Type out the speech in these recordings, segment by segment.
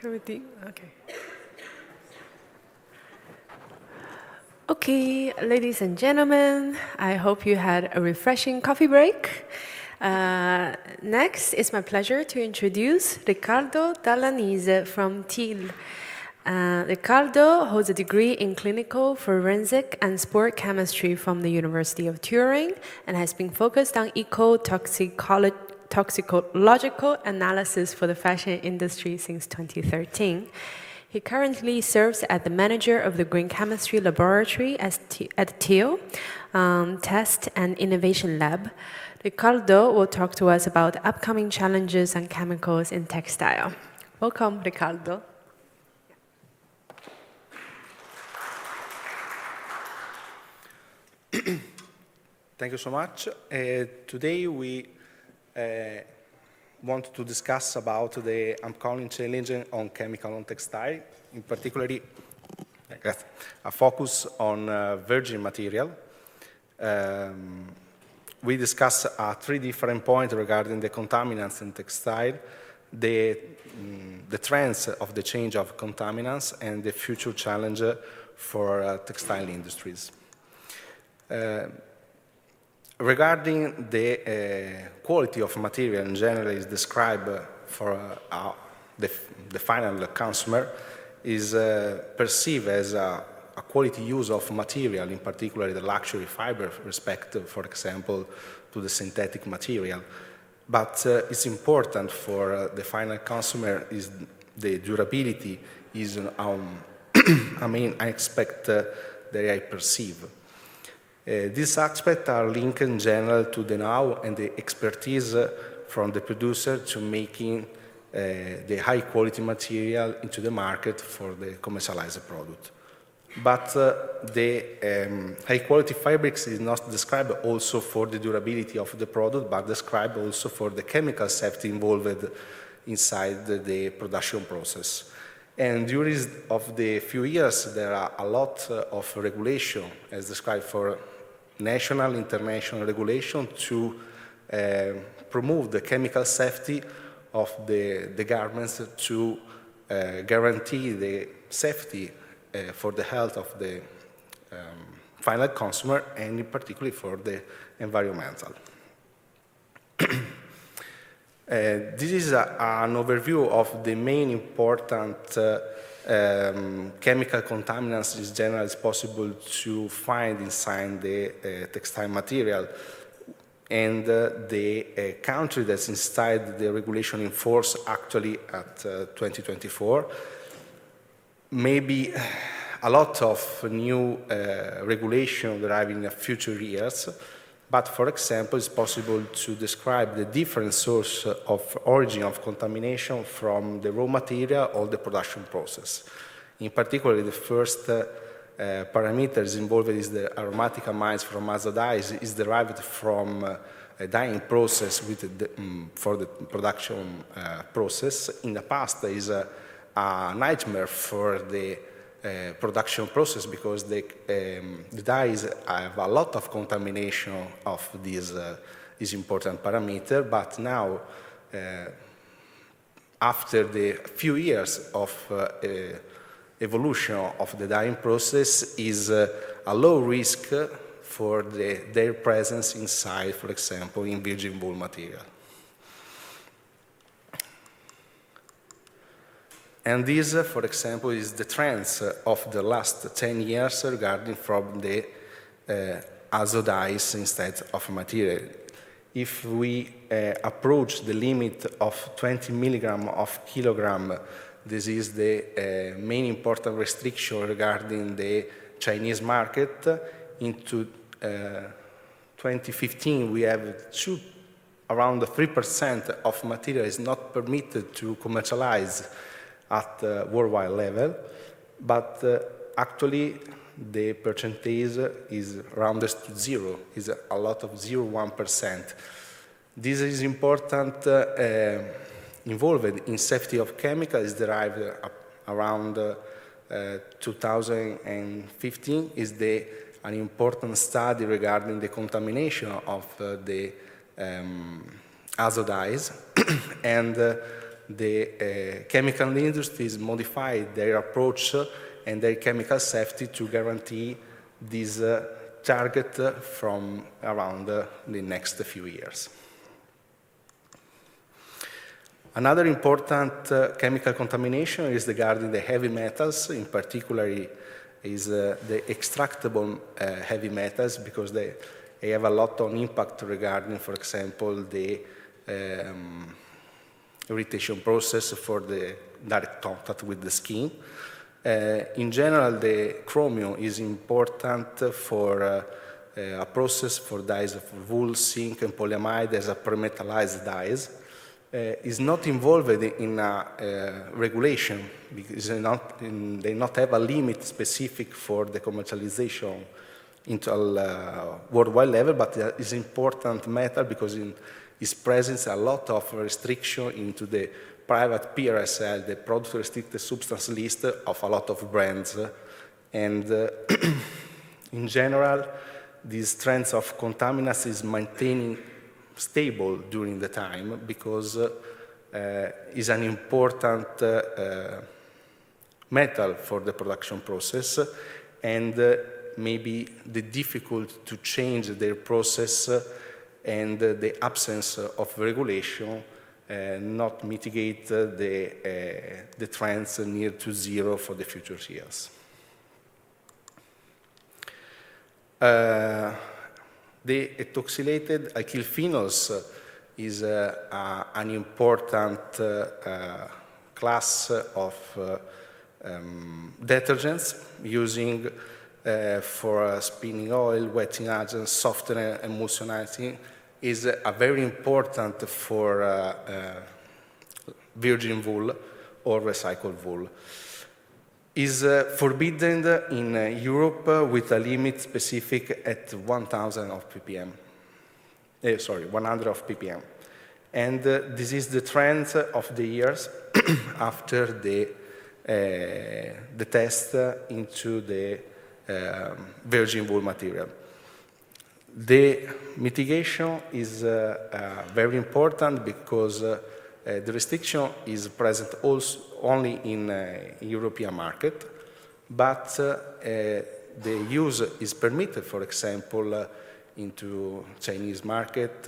Okay. Okay, ladies and gentlemen, I hope you had a refreshing coffee break. Next, it's my pleasure to introduce Riccardo Dallanise from TIL. Riccardo holds a degree in clinical forensic and sport chemistry from the University of Turin and has been focused on toxicological analysis for the fashion industry since 2013. He currently serves as the manager of the Green Chemistry Laboratory at TIL, Test and Innovation Lab. Riccardo will talk to us about upcoming challenges and chemicals in textile. Welcome, Riccardo. Thank you so much. Today we want to discuss about the upcoming challenge on chemical on textile, in particular a focus on virgin material. We discuss 3 different points regarding the contaminants in textile, the trends of the change of contaminants, and the future challenge for textile industries. Regarding the quality of material in general is described for the final consumer is perceived as a quality use of material, in particular the luxury fiber respect, for example, to the synthetic material. But it's important for the final consumer is the durability is a main aspect that I perceive. These aspects are linked in general to the know and the expertise from the producer to making the high quality material into the market for the commercialized product. But the high quality fabrics is not described also for the durability of the product, but described also for the chemical safety involved inside the production process. And during of the few years, there are a lot of regulation, as described for national, international regulation to promote the chemical safety of the garments to guarantee the safety for the health of the final consumer and in particular for the environmental. This is an overview of the main important chemical contaminants in general is possible to find inside the textile material. And the country that's inside the regulation in force actually at 2024, maybe a lot of new regulation arriving in the future years. But for example, it's possible to describe the different source of origin of contamination from the raw material or the production process. In particular, the first parameters involved is the aromatic amines from azo dyes is derived from a dyeing process for the production process. In the past, there is a nightmare for the production process because the dyes have a lot of contamination of this important parameter, but now after the few years of evolution of the dyeing process is a low risk for their presence inside, for example, in virgin wool material. And this, for example, is the trends of the last 10 years regarding from the azo dyes instead of material. If we approach the limit of 20 milligram of kilogram, this is the main important restriction regarding the Chinese market. Into 2015, we have around 3% of material is not permitted to commercialize at worldwide level, but actually the percentage is rounded to 0, is a lot of 0.1%. This is important, involved in safety of chemicals is derived around 2015, is an important study regarding the contamination of the azo dyes, and the chemical industries modify their approach and their chemical safety to guarantee this target from around the next few years. Another important chemical contamination is regarding the heavy metals, in particular is the extractable heavy metals, because they have a lot of impact regarding, for example, the irritation process for the direct contact with the skin. In general, the chromium is important for a process for dyes of wool, zinc, and polyamide as a pre-metallized dyes. Is not involved in a regulation because they not have a limit specific for the commercialization into a worldwide level, but it is important metal because in its presence a lot of restriction into the private PRSL, the product restricted substance list of a lot of brands. And in general, these trends of contaminants is maintaining stable during the time because is an important metal for the production process, and maybe the difficult to change their process and the absence of regulation not mitigate the trends near to zero for the future years. The ethoxylated alkyl phenols is an important class of detergents using for spinning oil, wetting agents, softener, emulsionizing. Is a very important for virgin wool or recycled wool. Is forbidden in Europe with a limit specific at 1,000 of ppm. 100 of ppm. And this is the trend of the years after the test into the virgin wool material. The mitigation is very important because the restriction is present also only in European market, but the use is permitted, for example, into Chinese market,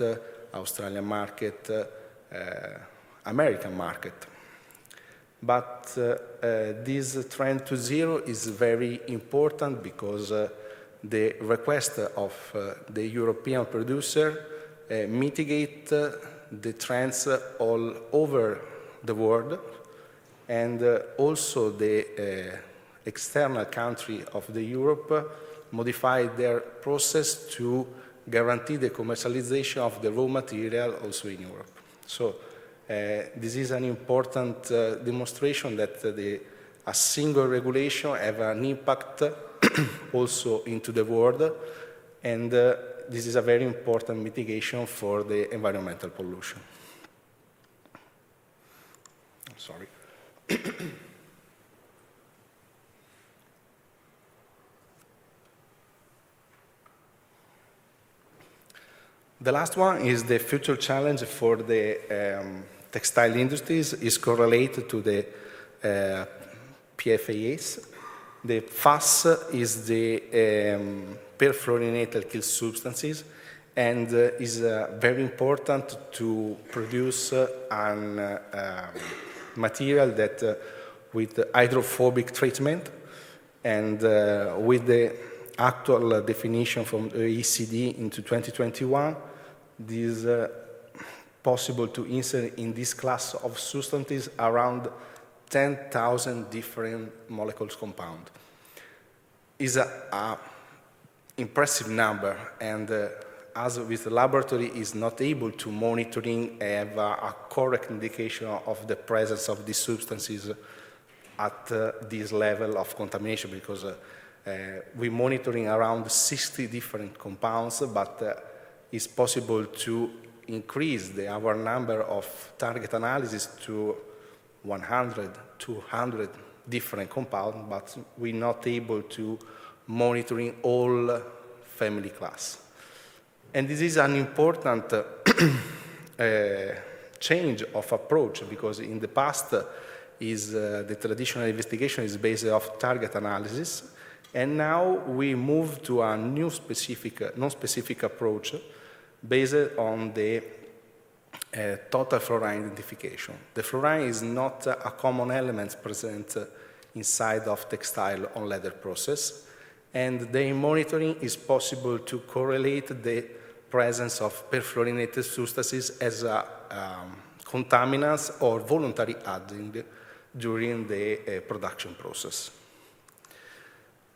Australian market, American market. But this trend to zero is very important because the request of the European producer mitigate the trends all over the world, and also the external country of the Europe modify their process to guarantee the commercialization of the raw material also in Europe. So this is an important demonstration that a single regulation have an impact also into the world, and this is a very important mitigation for the environmental pollution. Sorry. The last one is the future challenge for the textile industries is correlated to the PFAS. The FAS is the perfluorinated alkyl substances, and is very important to produce a material that with hydrophobic treatment, and with the actual definition from the OECD into 2021, this possible to insert in this class of substances around 10,000 different molecules compound. Is a impressive number, and as with the laboratory is not able to monitoring have a correct indication of the presence of these substances at this level of contamination, because we're monitoring around 60 different compounds, but it's possible to increase our number of target analysis to 100, 200 different compounds, but we're not able to monitoring all family class. And this is an important change of approach, because in the past the traditional investigation is based off target analysis, and now we move to a new non-specific approach based on the total fluorine identification. The fluorine is not a common element present inside of textile on leather process, and the monitoring is possible to correlate the presence of perfluorinated substances as contaminants or voluntary adding during the production process.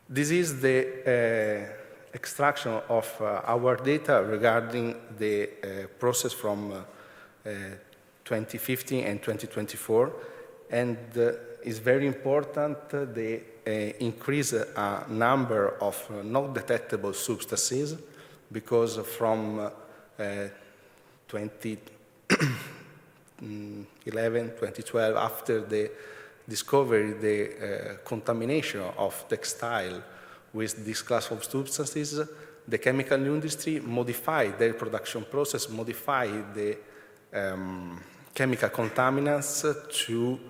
This is the extraction of our data regarding the process from 2015 and 2024, and it's very important the increase number of not detectable substances, because from 2011, 2012, after the discovery, the contamination of textile with this class of substances, the chemical industry modified their production process, modified the chemical contaminants to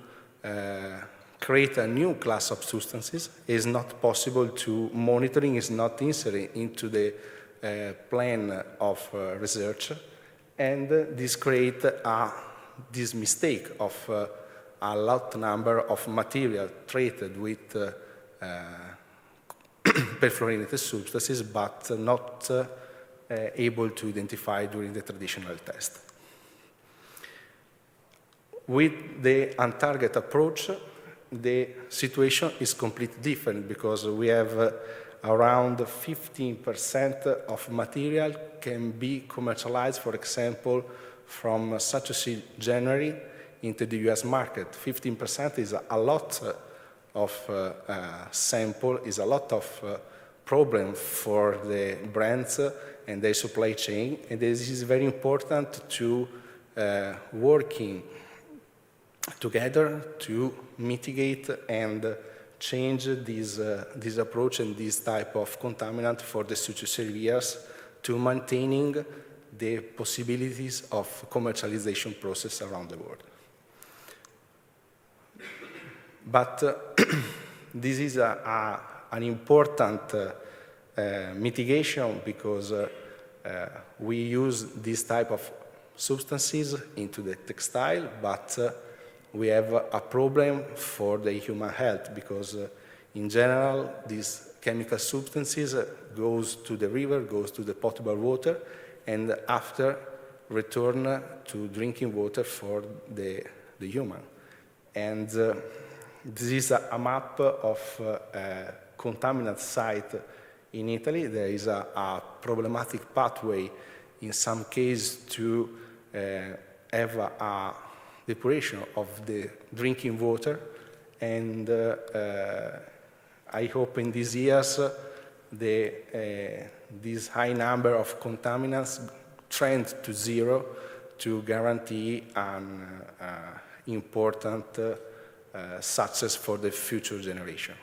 create a new class of substances. It is not possible to monitoring, is not inserted into the plan of research, and this create this mistake of a lot number of material treated with perfluorinated substances, but not able to identify during the traditional test. With the untarget approach, the situation is completely different, because we have around 15% of material can be commercialized, for example, from such a January into the US market. 15% is a lot of sample, is a lot of problem for the brands and their supply chain, and this is very important to working together to mitigate and change this approach and this type of contaminant for the successive years, to maintaining the possibilities of commercialization process around the world. But this is an important mitigation, because we use this type of substances into the textile, but we have a problem for the human health, because in general these chemical substances goes to the river, goes to the potable water, and after return to drinking water for the human. And this is a map of contaminant site in Italy. There is a problematic pathway in some cases to have a depuration of the drinking water, and I hope in these years this high number of contaminants trend to zero, to guarantee an important success for the future generation.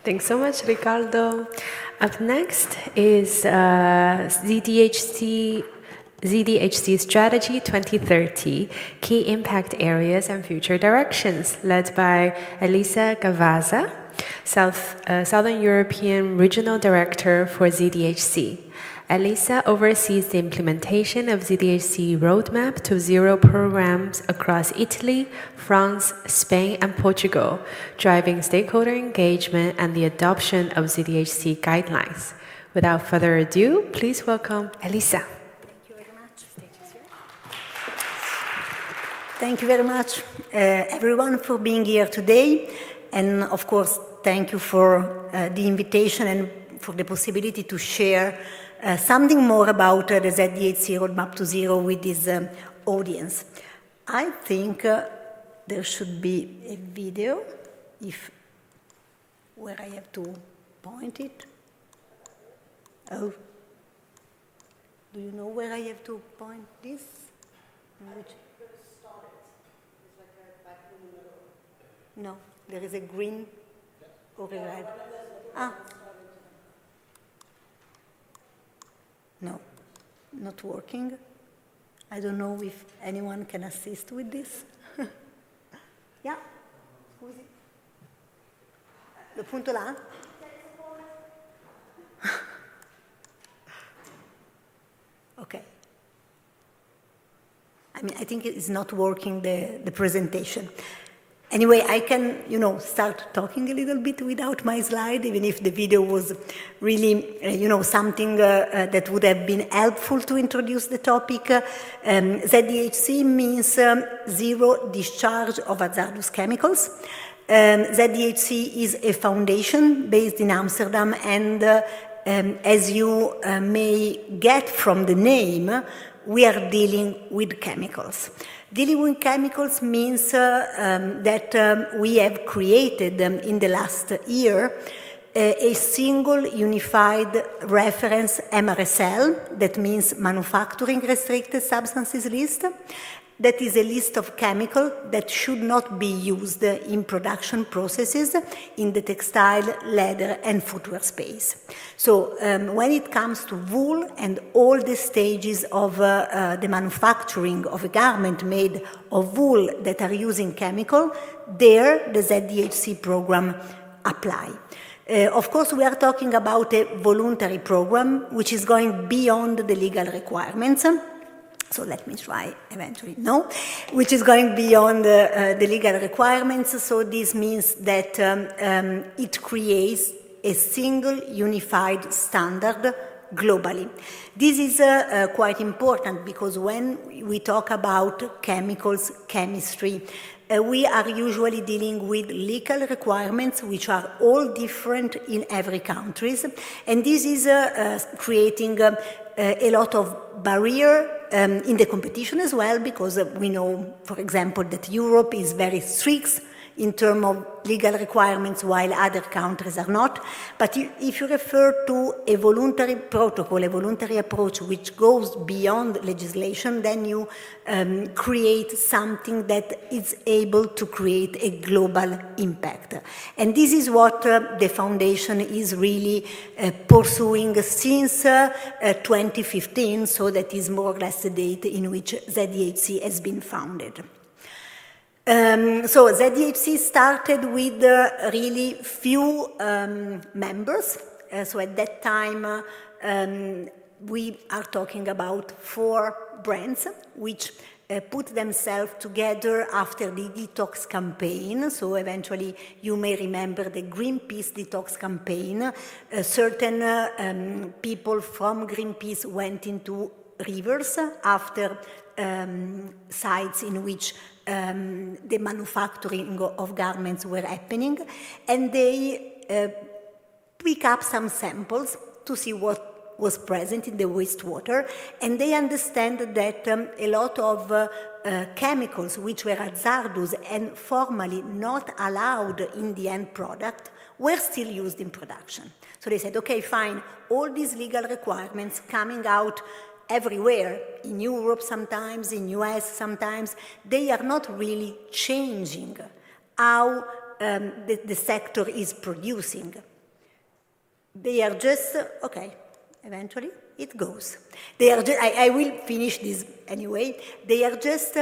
Thanks so much, Riccardo. Up next is ZDHC Strategy 2030, Key Impact Areas and Future Directions, led by Elisa Gavazza, Southern European Regional Director for ZDHC. Elisa oversees the implementation of ZDHC Roadmap to Zero programs across Italy, France, Spain, and Portugal, driving stakeholder engagement and the adoption of ZDHC guidelines. Without further ado, please welcome Elisa. Thank you very much. Thank you very much, everyone, for being here today. And of course, thank you for the invitation and for the possibility to share something more about the ZDHC Roadmap to Zero with this audience. I think there should be a video, where I have to point it. Oh, do you know where I have to point this? Which? No, there is a green or a red. Ah. No, not working. I don't know if anyone can assist with this. Yeah? Scusi. Lo punto là? Okay. I mean, I think it's not working, the presentation. Anyway, I can, start talking a little bit without my slide, even if the video was really, something that would have been helpful to introduce the topic. ZDHC means zero discharge of hazardous chemicals. ZDHC is a foundation based in Amsterdam, and as you may get from the name, we are dealing with chemicals. Dealing with chemicals means that we have created in the last year a single unified reference MRSL, that means Manufacturing Restricted Substances List. That is a list of chemicals that should not be used in production processes in the textile, leather, and footwear space. So when it comes to wool and all the stages of the manufacturing of a garment made of wool that are using chemical, there the ZDHC program apply. Of course, we are talking about a voluntary program which is going beyond the legal requirements. So let me try eventually, no, which is going beyond the legal requirements. So this means that it creates a single unified standard globally. This is quite important because when we talk about chemicals, chemistry, we are usually dealing with legal requirements which are all different in every country, and this is creating a lot of barrier in the competition as well, because we know, for example, that Europe is very strict in terms of legal requirements while other countries are not. But if you refer to a voluntary protocol, a voluntary approach which goes beyond legislation, then you create something that is able to create a global impact. And this is what the foundation is really pursuing since 2015, so that is more or less the date in which ZDHC has been founded. So ZDHC started with really few members. So at that time, we are talking about 4 brands which put themselves together after the detox campaign. So eventually you may remember the Greenpeace detox campaign. Certain people from Greenpeace went into rivers after sites in which the manufacturing of garments were happening, and they pick up some samples to see what was present in the wastewater, and they understand that a lot of chemicals which were hazardous and formally not allowed in the end product were still used in production. So they said, okay, fine, all these legal requirements coming out everywhere, in Europe sometimes, in US sometimes, they are not really changing how the sector is producing. They are just, okay, eventually it goes. They are just, I will finish this anyway. They are just,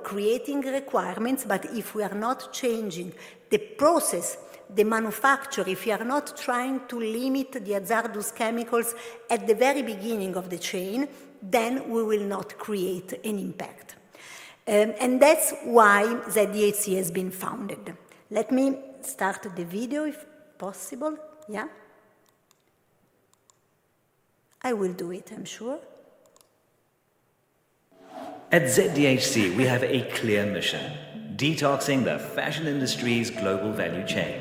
creating requirements, but if we are not changing the process, the manufacturer, if you are not trying to limit the hazardous chemicals at the very beginning of the chain, then we will not create an impact. And that's why ZDHC has been founded. Let me start the video if possible. Yeah? I will do it, I'm sure. At ZDHC, we have a clear mission: detoxing the fashion industry's global value chain.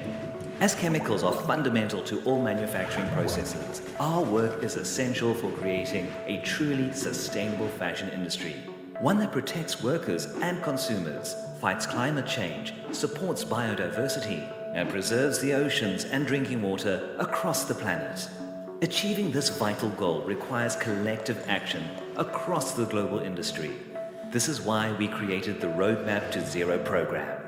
As chemicals are fundamental to all manufacturing processes, our work is essential for creating a truly sustainable fashion industry, one that protects workers and consumers, fights climate change, supports biodiversity, and preserves the oceans and drinking water across the planet. Achieving this vital goal requires collective action across the global industry. This is why we created the Roadmap to Zero program.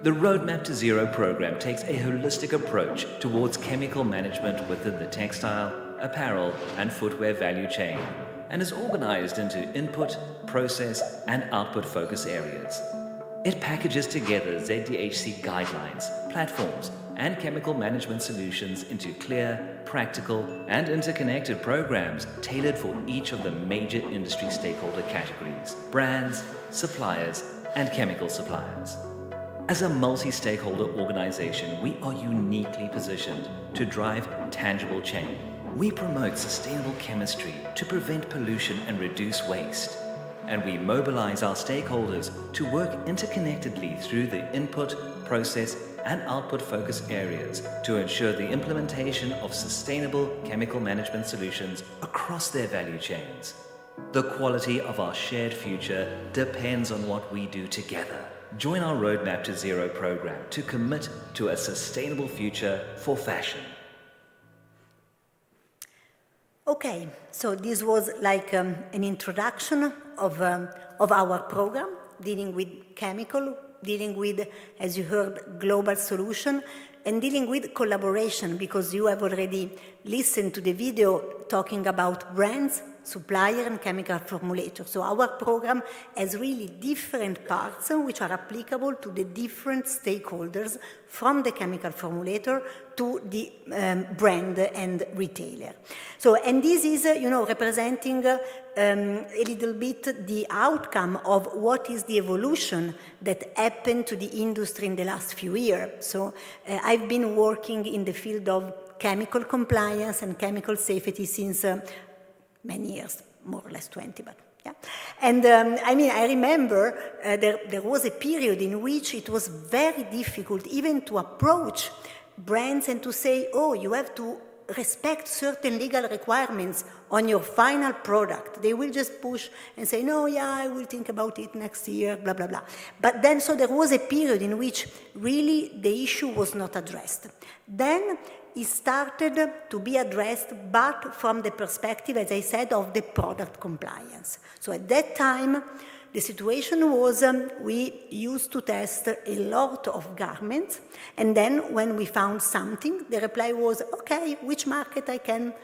The Roadmap to Zero program takes a holistic approach towards chemical management within the textile, apparel, and footwear value chain, and is organized into input, process, and output focus areas. It packages together ZDHC guidelines, platforms, and chemical management solutions into clear, practical, and interconnected programs tailored for each of the major industry stakeholder categories: brands, suppliers, and chemical suppliers. As a multi-stakeholder organization, we are uniquely positioned to drive tangible change. We promote sustainable chemistry to prevent pollution and reduce waste. And we mobilize our stakeholders to work interconnectedly through the input, process, and output focus areas to ensure the implementation of sustainable chemical management solutions across their value chains. The quality of our shared future depends on what we do together. Join our Roadmap to Zero program to commit to a sustainable future for fashion. Okay, so this was like an introduction of our program, dealing with chemical, dealing with, as you heard, global solution, and dealing with collaboration, because you have already listened to the video talking about brands, supplier, and chemical formulator. So our program has really different parts which are applicable to the different stakeholders, from the chemical formulator to the brand and retailer. So, and this is, representing a little bit the outcome of what is the evolution that happened to the industry in the last few years. So I've been working in the field of chemical compliance and chemical safety since many years, more or less 20, but yeah. And I remember there was a period in which it was very difficult even to approach brands and to say, oh, you have to respect certain legal requirements on your final product. They will just push and say, no, yeah, I will think about it next year, blah, blah, blah. But then, so there was a period in which really the issue was not addressed. Then it started to be addressed, but from the perspective, as I said, of the product compliance. So at that time, the situation was we used to test a lot of garments, and then when we found something, the reply was, okay, which market I can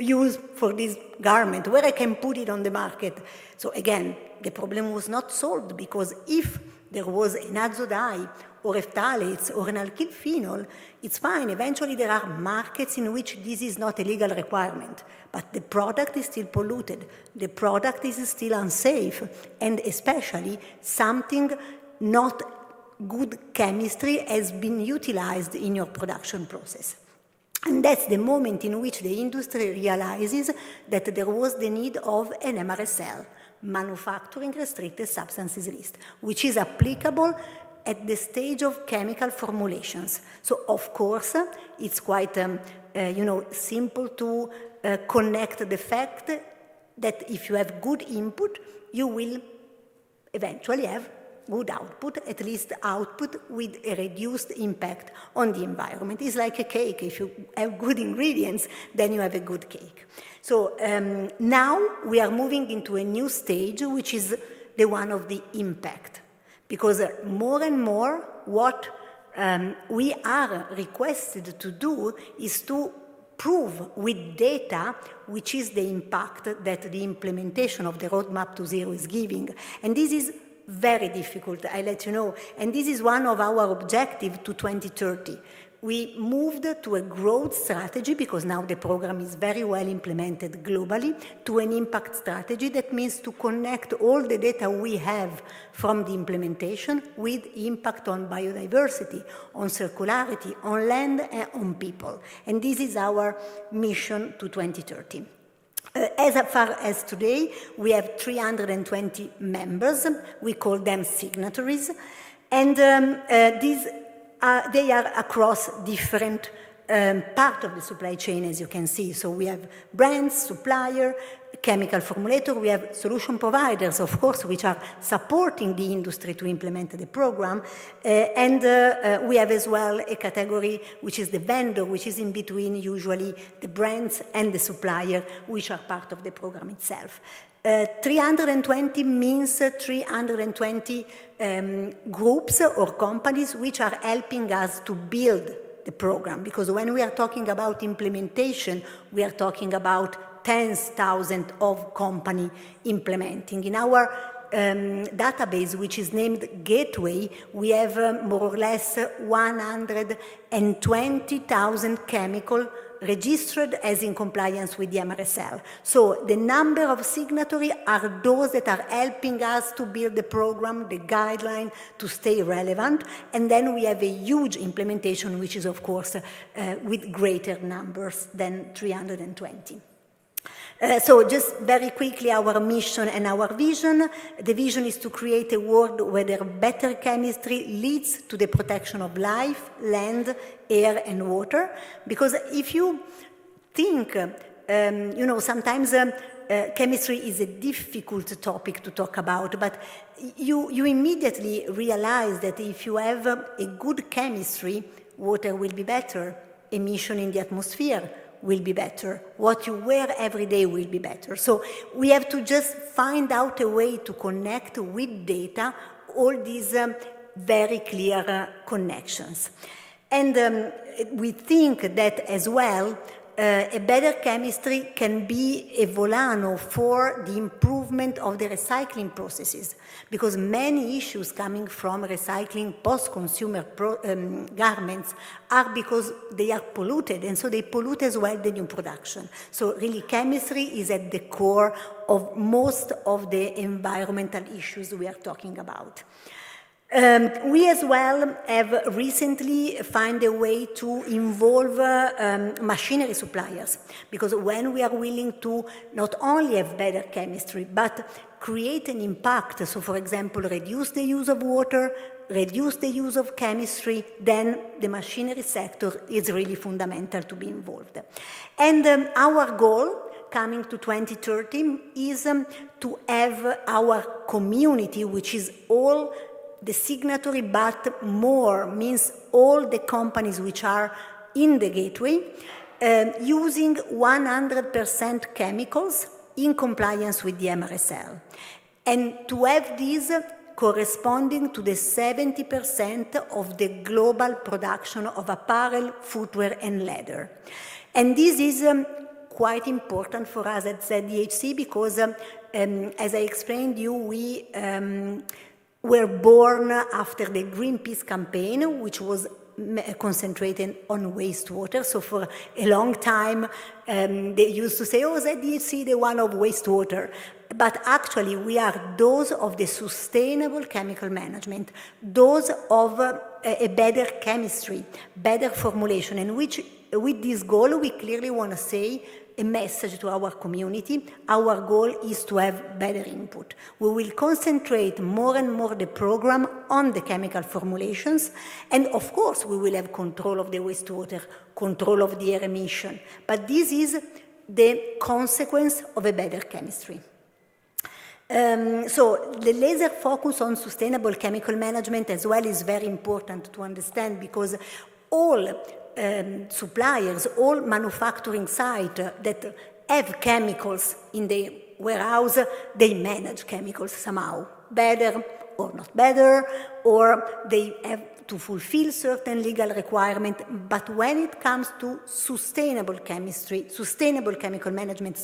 use for this garment, where I can put it on the market. So again, the problem was not solved, because if there was an azo dye or phthalates or an alkyl phenol, it's fine. Eventually there are markets in which this is not a legal requirement, but the product is still polluted, the product is still unsafe, and especially something not good chemistry has been utilized in your production process. And that's the moment in which the industry realizes that there was the need of an MRSL, Manufacturing Restricted Substances List, which is applicable at the stage of chemical formulations. So, of course, it's quite, simple to connect the fact that if you have good input, you will eventually have good output, at least output with a reduced impact on the environment. It's like a cake. If you have good ingredients, then you have a good cake. So now we are moving into a new stage, which is the one of the impact. Because more and more what we are requested to do is to prove with data which is the impact that the implementation of the Roadmap to Zero is giving. And this is very difficult, I let you know. And this is one of our objectives to 2030. We moved to a growth strategy, because now the program is very well implemented globally, to an impact strategy. That means to connect all the data we have from the implementation with impact on biodiversity, on circularity, on land, and on people. And this is our mission to 2030. As far as today, we have 320 members. We call them signatories. And they are across different part of the supply chain, as you can see. So we have brands, supplier, chemical formulator, we have solution providers, of course, which are supporting the industry to implement the program, and we have as well a category which is the vendor, which is in between usually the brands and the supplier, which are part of the program itself. 320 means 320 groups or companies which are helping us to build the program, because when we are talking about implementation, we are talking about tens of thousands of companies implementing. In our database, which is named Gateway, we have more or less 120,000 chemicals registered as in compliance with the MRSL. So the number of signatories are those that are helping us to build the program, the guideline, to stay relevant. And then we have a huge implementation, which is, of course, with greater numbers than 320. So just very quickly, our mission and our vision. The vision is to create a world where better chemistry leads to the protection of life, land, air, and water. Because if you think, sometimes chemistry is a difficult topic to talk about, but you immediately realize that if you have a good chemistry, water will be better, emission in the atmosphere will be better, what you wear every day will be better. So we have to just find out a way to connect with data all these very clear connections. And we think that as well, a better chemistry can be a volano for the improvement of the recycling processes, because many issues coming from recycling post-consumer garments are because they are polluted, and so they pollute as well the new production. So really chemistry is at the core of most of the environmental issues we are talking about. We as well have recently found a way to involve machinery suppliers, because when we are willing to not only have better chemistry, but create an impact, so for example, reduce the use of water, reduce the use of chemistry, then the machinery sector is really fundamental to be involved. And our goal coming to 2030 is to have our community, which is all the signatory, but more means all the companies which are in the gateway, using 100% chemicals in compliance with the MRSL. And to have these corresponding to the 70% of the global production of apparel, footwear, and leather. And this is quite important for us at ZDHC because, as I explained you, we were born after the Greenpeace campaign, which was concentrated on wastewater. So for a long time, they used to say, oh, ZDHC, the one of wastewater. But actually, we are those of the sustainable chemical management, those of a better chemistry, better formulation, and which, with this goal, we clearly want to say a message to our community. Our goal is to have better input. We will concentrate more and more the program on the chemical formulations, and of course we will have control of the wastewater, control of the air emission, but this is the consequence of a better chemistry. So the laser focus on sustainable chemical management as well is very important to understand, because all suppliers, all manufacturing sites that have chemicals in the warehouse, they manage chemicals somehow, better or not better, or they have to fulfill certain legal requirements. But when it comes to sustainable chemistry, sustainable chemical management,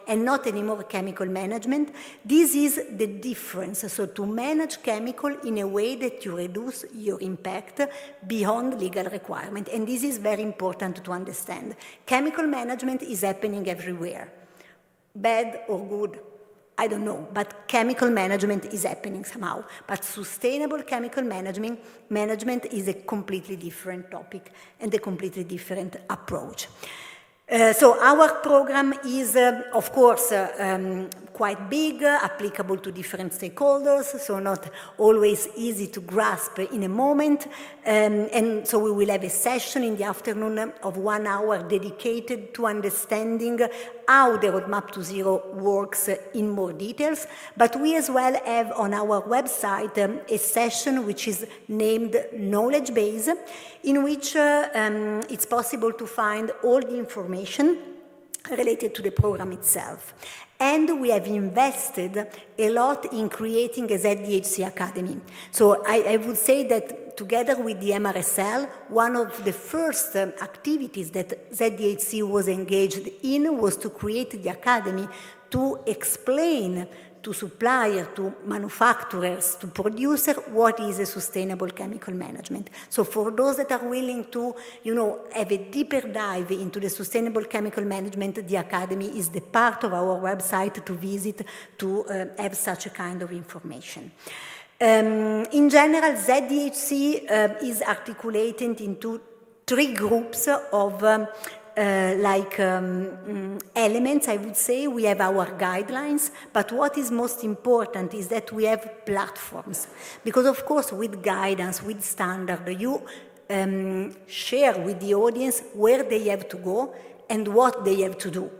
and not anymore chemical management, this is the difference. So to manage chemical in a way that you reduce your impact beyond legal requirement. And this is very important to understand. Chemical management is happening everywhere. Bad or good, I don't know, but chemical management is happening somehow. But sustainable chemical management is a completely different topic and a completely different approach. So our program is, of course, quite big, applicable to different stakeholders, so not always easy to grasp in a moment. And so we will have a session in the afternoon of 1 hour dedicated to understanding how the Roadmap to Zero works in more details. But we as well have on our website a session which is named Knowledge Base, in which it's possible to find all the information related to the program itself. And we have invested a lot in creating a ZDHC Academy. So I would say that together with the MRSL, one of the first activities that ZDHC was engaged in was to create the Academy to explain to suppliers, to manufacturers, to producers, what is a sustainable chemical management. So for those that are willing to, have a deeper dive into the sustainable chemical management, the Academy is the part of our website to visit to have such a kind of information. In general, ZDHC is articulated into 3 groups of elements, I would say. We have our guidelines, but what is most important is that we have platforms. Because of course, with guidance, with standard, you share with the audience where they have to go and what they have to do.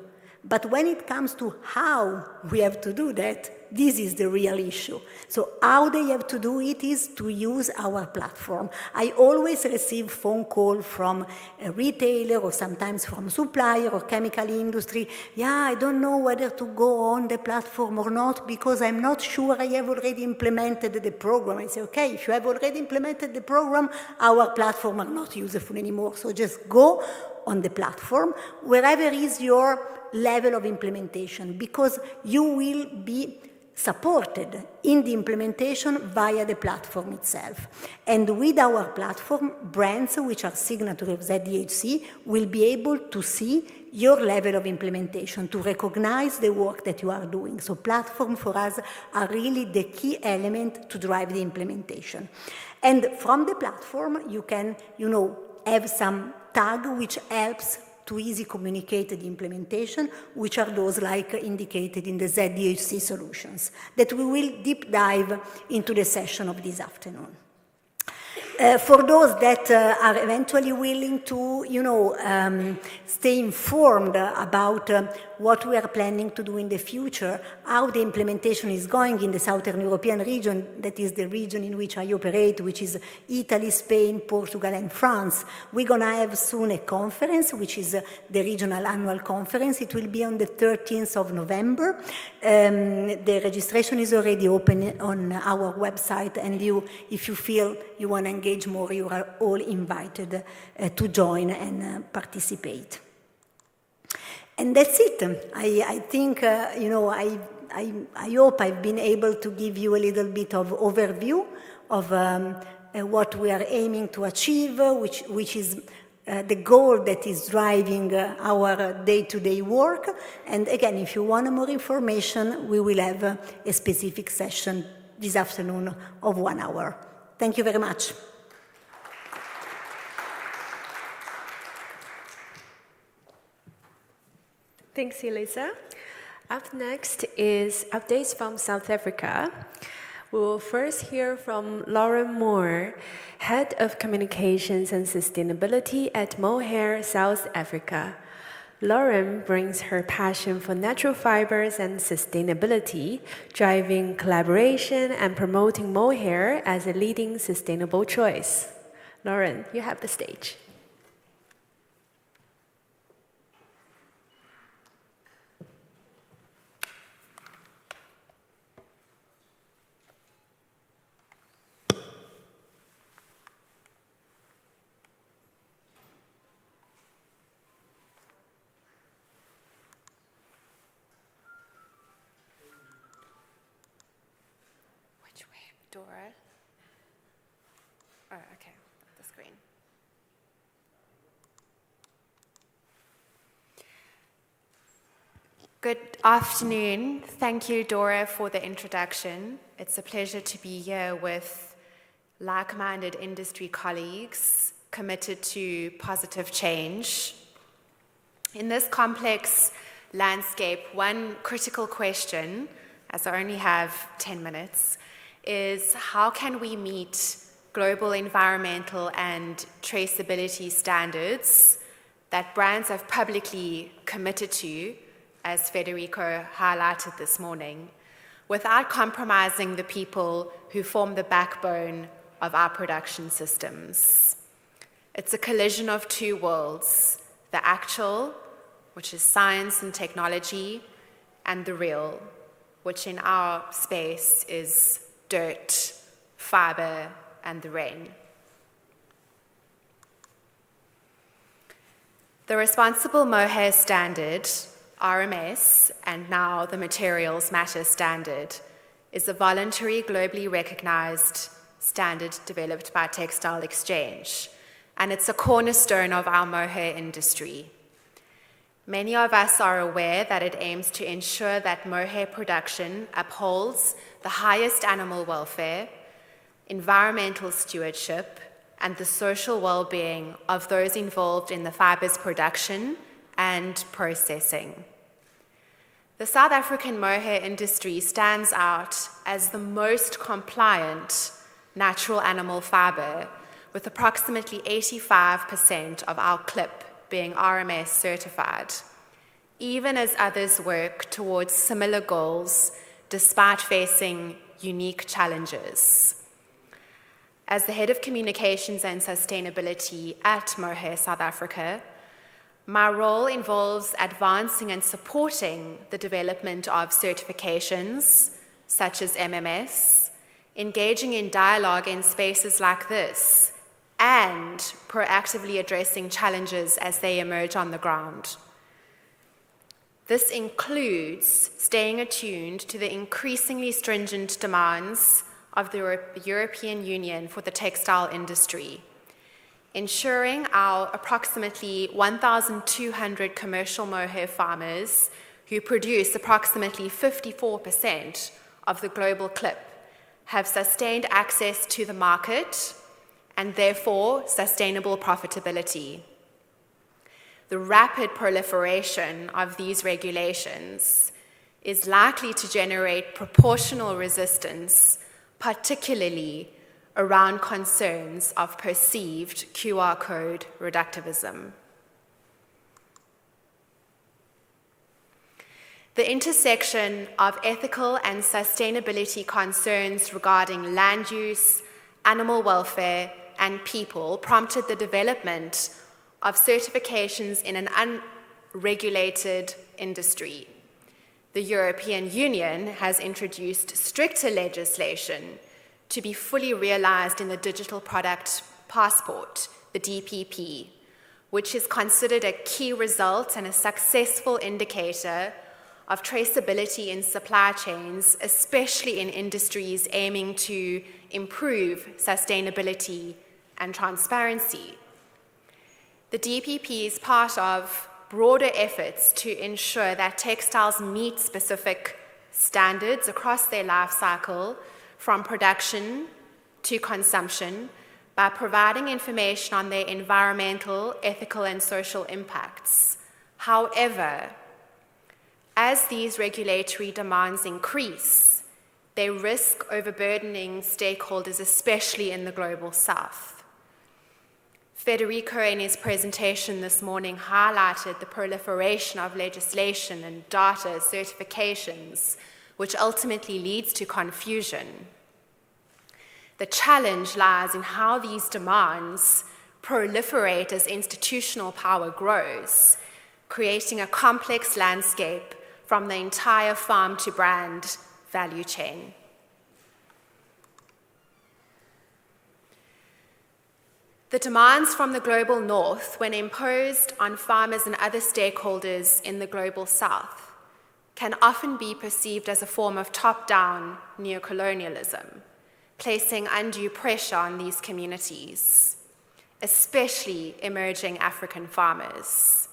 But when it comes to how we have to do that, this is the real issue. So how they have to do it is to use our platform. I always receive phone call from a retailer or sometimes from supplier or chemical industry. Yeah, I don't know whether to go on the platform or not because I'm not sure I have already implemented the program. I say, okay, if you have already implemented the program, our platform are not useful anymore. So just go on the platform, wherever is your level of implementation, because you will be supported in the implementation via the platform itself. And with our platform, brands which are signatory of ZDHC will be able to see your level of implementation, to recognize the work that you are doing. So platforms for us are really the key element to drive the implementation. And from the platform, you can, have some tag which helps to easy communicate the implementation, which are those like indicated in the ZDHC solutions, that we will deep dive into the session of this afternoon. For those that are eventually willing to, stay informed about what we are planning to do in the future, how the implementation is going in the Southern European region, that is the region in which I operate, which is Italy, Spain, Portugal, and France. We're going to have soon a conference, which is the regional annual conference. It will be on the 13th of November. The registration is already open on our website, and if you feel you want to engage more, you are all invited to join and participate. And that's it. I think, I hope I've been able to give you a little bit of overview of what we are aiming to achieve, which is the goal that is driving our day-to-day work. And again, if you want more information, we will have a specific session this afternoon of 1 hour. Thank you very much. Thanks, Elisa. Up next is updates from South Africa. We will first hear from Lauren Moore, Head of Communications and Sustainability at Mohair, South Africa. Lauren brings her passion for natural fibers and sustainability, driving collaboration and promoting mohair as a leading sustainable choice. Lauren, you have the stage. Dora. Oh, okay, the screen. Good afternoon. Thank you, Dora, for the introduction. It's a pleasure to be here with like-minded industry colleagues committed to positive change. In this complex landscape, one critical question, as I only have 10 minutes, is how can we meet global environmental and traceability standards that brands have publicly committed to, as Federico highlighted this morning, without compromising the people who form the backbone of our production systems. It's a collision of two worlds, the actual, which is science and technology, and the real, which in our space is dirt, fiber, and the rain. The Responsible Mohair Standard, RMS, and now the Materials Matter Standard, is a voluntary, globally recognized standard developed by Textile Exchange, and it's a cornerstone of our mohair industry. Many of us are aware that it aims to ensure that mohair production upholds the highest animal welfare, environmental stewardship, and the social well-being of those involved in the fiber's production and processing. The South African mohair industry stands out as the most compliant natural animal fiber, with approximately 85% of our clip being RMS certified, even as others work towards similar goals despite facing unique challenges. As the Head of Communications and Sustainability at Mohair South Africa, my role involves advancing and supporting the development of certifications, such as MMS, engaging in dialogue in spaces like this, and proactively addressing challenges as they emerge on the ground. This includes staying attuned to the increasingly stringent demands of the European Union for the textile industry, ensuring our approximately 1,200 commercial mohair farmers who produce approximately 54% of the global clip have sustained access to the market and therefore sustainable profitability. The rapid proliferation of these regulations is likely to generate proportional resistance, particularly around concerns of perceived QR code reductivism. The intersection of ethical and sustainability concerns regarding land use, animal welfare, and people prompted the development of certifications in an unregulated industry. The European Union has introduced stricter legislation to be fully realized in the Digital Product Passport, the DPP, which is considered a key result and a successful indicator of traceability in supply chains, especially in industries aiming to improve sustainability and transparency. The DPP is part of broader efforts to ensure that textiles meet specific standards across their life cycle, from production to consumption, by providing information on their environmental, ethical, and social impacts. However, as these regulatory demands increase, they risk overburdening stakeholders, especially in the global south. Federico, in his presentation this morning, highlighted the proliferation of legislation and data certifications, which ultimately leads to confusion. The challenge lies in how these demands proliferate as institutional power grows, creating a complex landscape from the entire farm to brand value chain. The demands from the global north, when imposed on farmers and other stakeholders in the global south, can often be perceived as a form of top-down neocolonialism, placing undue pressure on these communities, especially emerging African farmers.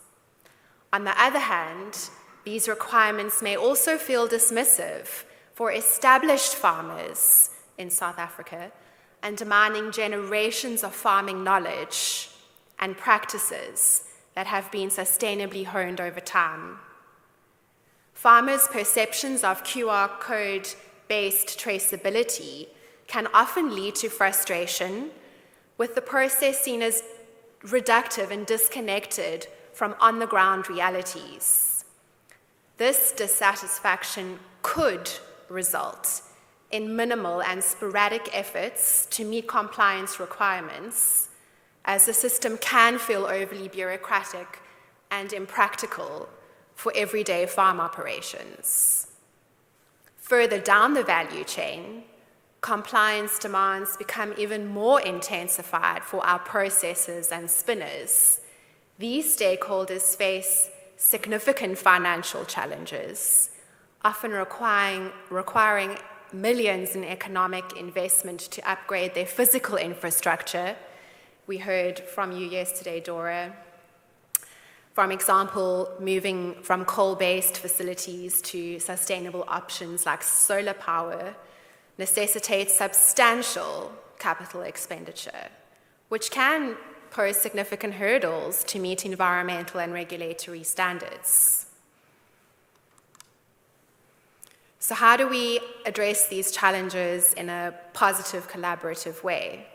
On the other hand, these requirements may also feel dismissive for established farmers in South Africa and demanding generations of farming knowledge and practices that have been sustainably honed over time. Farmers' perceptions of QR code-based traceability can often lead to frustration, with the process seen as reductive and disconnected from on-the-ground realities. This dissatisfaction could result in minimal and sporadic efforts to meet compliance requirements, as the system can feel overly bureaucratic and impractical for everyday farm operations. Further down the value chain, compliance demands become even more intensified for our processors and spinners. These stakeholders face significant financial challenges, often requiring millions in economic investment to upgrade their physical infrastructure. We heard from you yesterday, Dora. For example, moving from coal-based facilities to sustainable options like solar power necessitates substantial capital expenditure, which can pose significant hurdles to meet environmental and regulatory standards. So how do we address these challenges in a positive, collaborative way?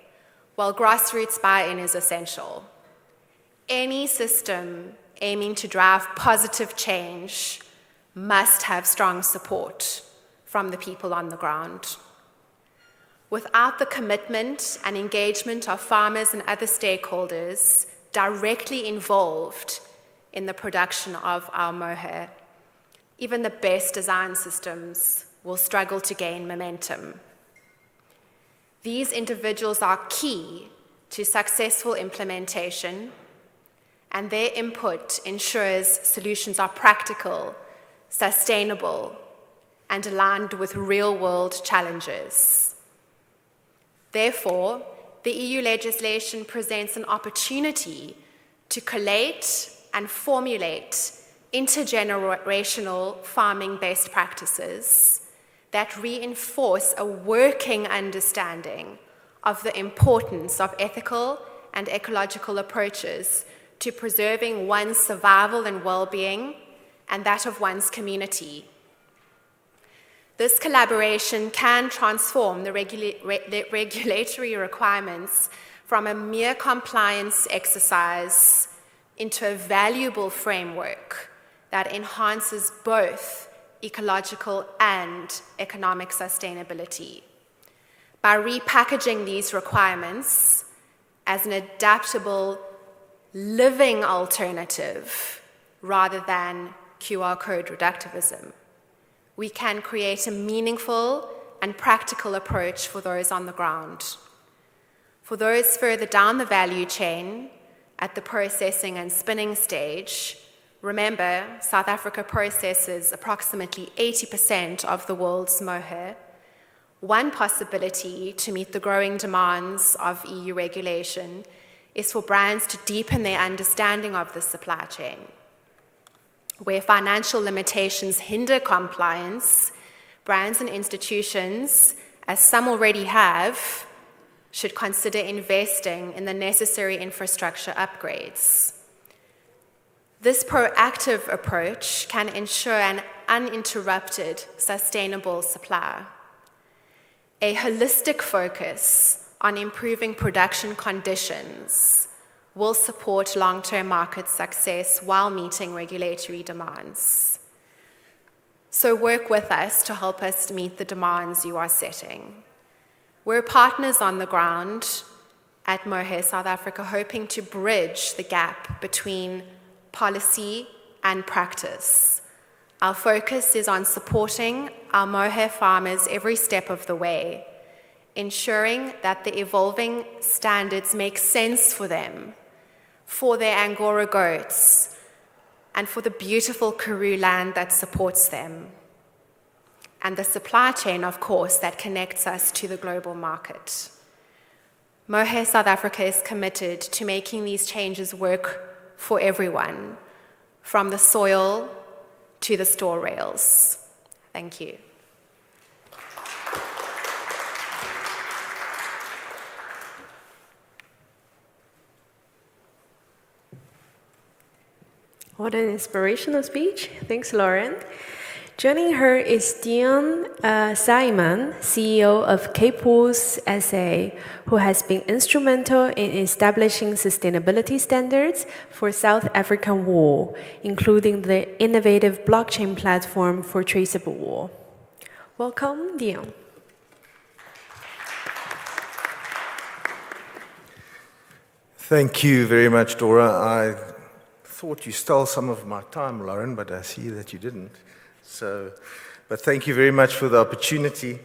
Well, grassroots buy-in is essential. Any system aiming to drive positive change must have strong support from the people on the ground. Without the commitment and engagement of farmers and other stakeholders directly involved in the production of our mohair, even the best design systems will struggle to gain momentum. These individuals are key to successful implementation, and their input ensures solutions are practical, sustainable, and aligned with real-world challenges. Therefore, the EU legislation presents an opportunity to collate and formulate intergenerational farming best practices that reinforce a working understanding of the importance of ethical and ecological approaches to preserving one's survival and well-being and that of one's community. This collaboration can transform the regulatory requirements from a mere compliance exercise into a valuable framework that enhances both ecological and economic sustainability. By repackaging these requirements as an adaptable, living alternative rather than QR code reductivism, we can create a meaningful and practical approach for those on the ground. For those further down the value chain, at the processing and spinning stage, remember, South Africa processes approximately 80% of the world's mohair. One possibility to meet the growing demands of EU regulation is for brands to deepen their understanding of the supply chain. Where financial limitations hinder compliance, brands and institutions, as some already have, should consider investing in the necessary infrastructure upgrades. This proactive approach can ensure an uninterrupted, sustainable supply. A holistic focus on improving production conditions will support long-term market success while meeting regulatory demands. So work with us to help us meet the demands you are setting. We're partners on the ground at Mohair South Africa, hoping to bridge the gap between policy and practice. Our focus is on supporting our mohair farmers every step of the way, ensuring that the evolving standards make sense for them, for their Angora goats, and for the beautiful Karoo land that supports them, and the supply chain, of course, that connects us to the global market. Mohair South Africa is committed to making these changes work for everyone, from the soil to the store rails. Thank you. What an inspirational speech. Thanks, Lauren. Joining her is Dion Simon, CEO of Cape Wool's SA, who has been instrumental in establishing sustainability standards for South African wool, including the innovative blockchain platform for traceable wool. Welcome, Dion. Thank you very much, Dora. I thought you stole some of my time, Lauren, but I see that you didn't. But thank you very much for the opportunity.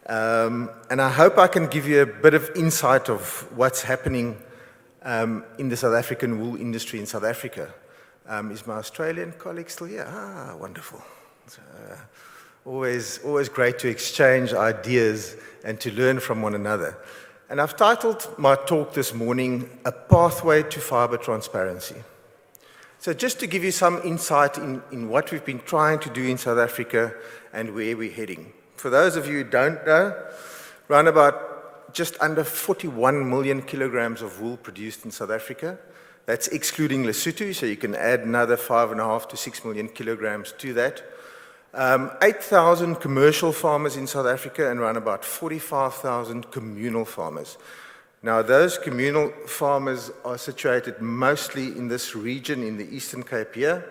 And I hope I can give you a bit of insight of what's happening in the South African wool industry in South Africa. Is my Australian colleague still here? Ah, wonderful. Always great to exchange ideas and to learn from one another. And I've titled my talk this morning, A Pathway to Fiber Transparency. So just to give you some insight in what we've been trying to do in South Africa and where we're heading. For those of you who don't know, around about just under 41 million kilograms of wool produced in South Africa. That's excluding Lesotho, so you can add another 5.5 to 6 million kilograms to that. 8,000 commercial farmers in South Africa and around about 45,000 communal farmers. Now, those communal farmers are situated mostly in this region in the Eastern Cape here.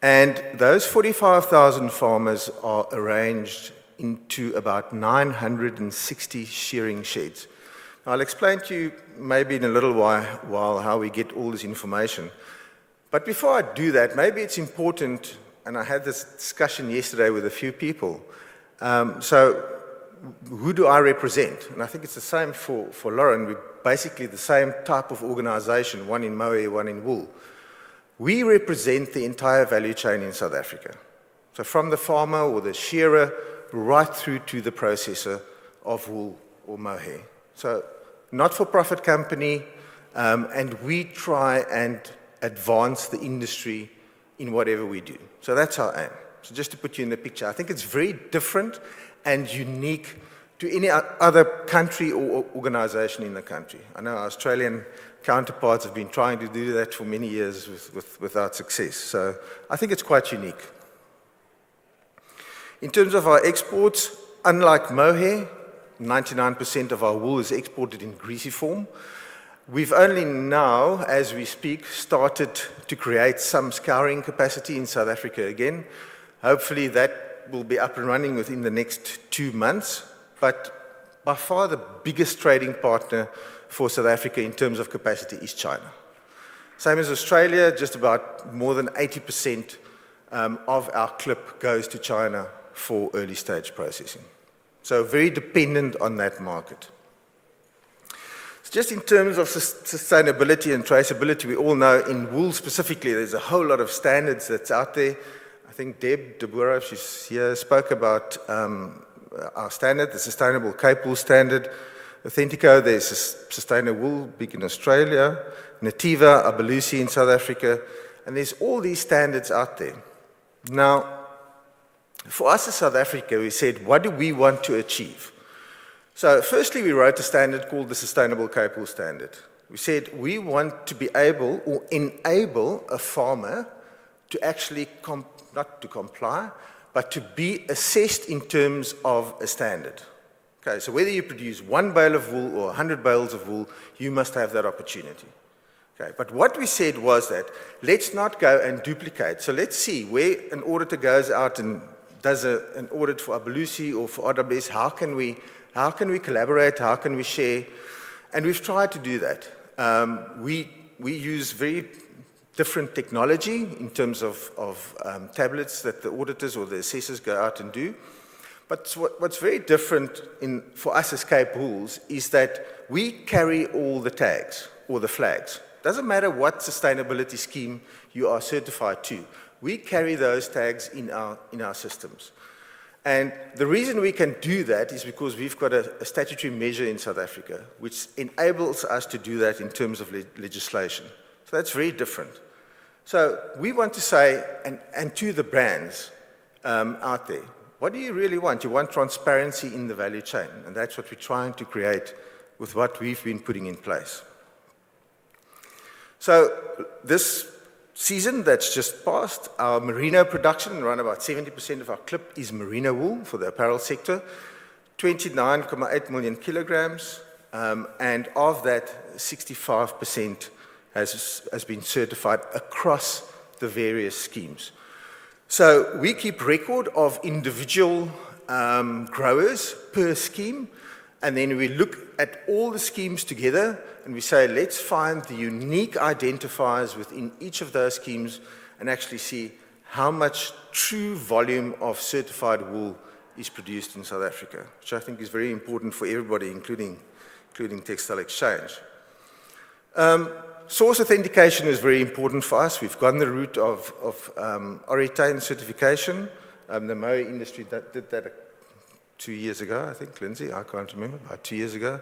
And those 45,000 farmers are arranged into about 960 shearing sheds. Now, I'll explain to you maybe in a little while how we get all this information. But before I do that, maybe it's important, and I had this discussion yesterday with a few people. So who do I represent? And I think it's the same for Lauren. We're basically the same type of organization, one in mohair, one in wool. We represent the entire value chain in South Africa. So from the farmer or the shearer right through to the processor of wool or mohair. So not-for-profit company, and we try and advance the industry in whatever we do. So that's our aim. So just to put you in the picture, I think it's very different and unique to any other country or organization in the country. I know our Australian counterparts have been trying to do that for many years without success. So I think it's quite unique. In terms of our exports, unlike mohair, 99% of our wool is exported in greasy form. We've only now, as we speak, started to create some scouring capacity in South Africa again. Hopefully that will be up and running within the next 2 months. But by far the biggest trading partner for South Africa in terms of capacity is China. Same as Australia, just about more than 80% of our clip goes to China for early stage processing. So very dependent on that market. So just in terms of sustainability and traceability, we all know in wool specifically, there's a whole lot of standards that's out there. I think Deborah, she's here, spoke about our standard, the Sustainable Cape Wool Standard. Authentico, there's Sustainable Wool, big in Australia. Nativa, Abalusi in South Africa. And there's all these standards out there. Now, for us as South Africa, we said, what do we want to achieve? So firstly, we wrote a standard called the Sustainable Cape Wool Standard. We said we want to be able or enable a farmer to actually, not to comply, but to be assessed in terms of a standard. Okay, so whether you produce 1 bale of wool or 100 bales of wool, you must have that opportunity. Okay, but what we said was that let's not go and duplicate. So let's see where an auditor goes out and does an audit for Abalusi or for RWS, how can we collaborate, how can we share? And we've tried to do that. We use very different technology in terms of tablets that the auditors or the assessors go out and do. But what's very different for us as Cape Wools is that we carry all the tags or the flags. Doesn't matter what sustainability scheme you are certified to. We carry those tags in our systems. And the reason we can do that is because we've got a statutory measure in South Africa which enables us to do that in terms of legislation. So that's very different. So we want to say, and to the brands out there, what do you really want? You want transparency in the value chain, and that's what we're trying to create with what we've been putting in place. So this season that's just passed, our merino production, around about 70% of our clip is merino wool for the apparel sector, 29.8 million kilograms, and of that, 65% has been certified across the various schemes. So we keep record of individual growers per scheme, And then we look at all the schemes together and we say, let's find the unique identifiers within each of those schemes and actually see how much true volume of certified wool is produced in South Africa, which I think is very important for everybody, including Textile Exchange. Source authentication is very important for us. We've gone the route of Oritain certification. The Moe industry did that 2 years ago, I think, Lindsay, I can't remember, about 2 years ago,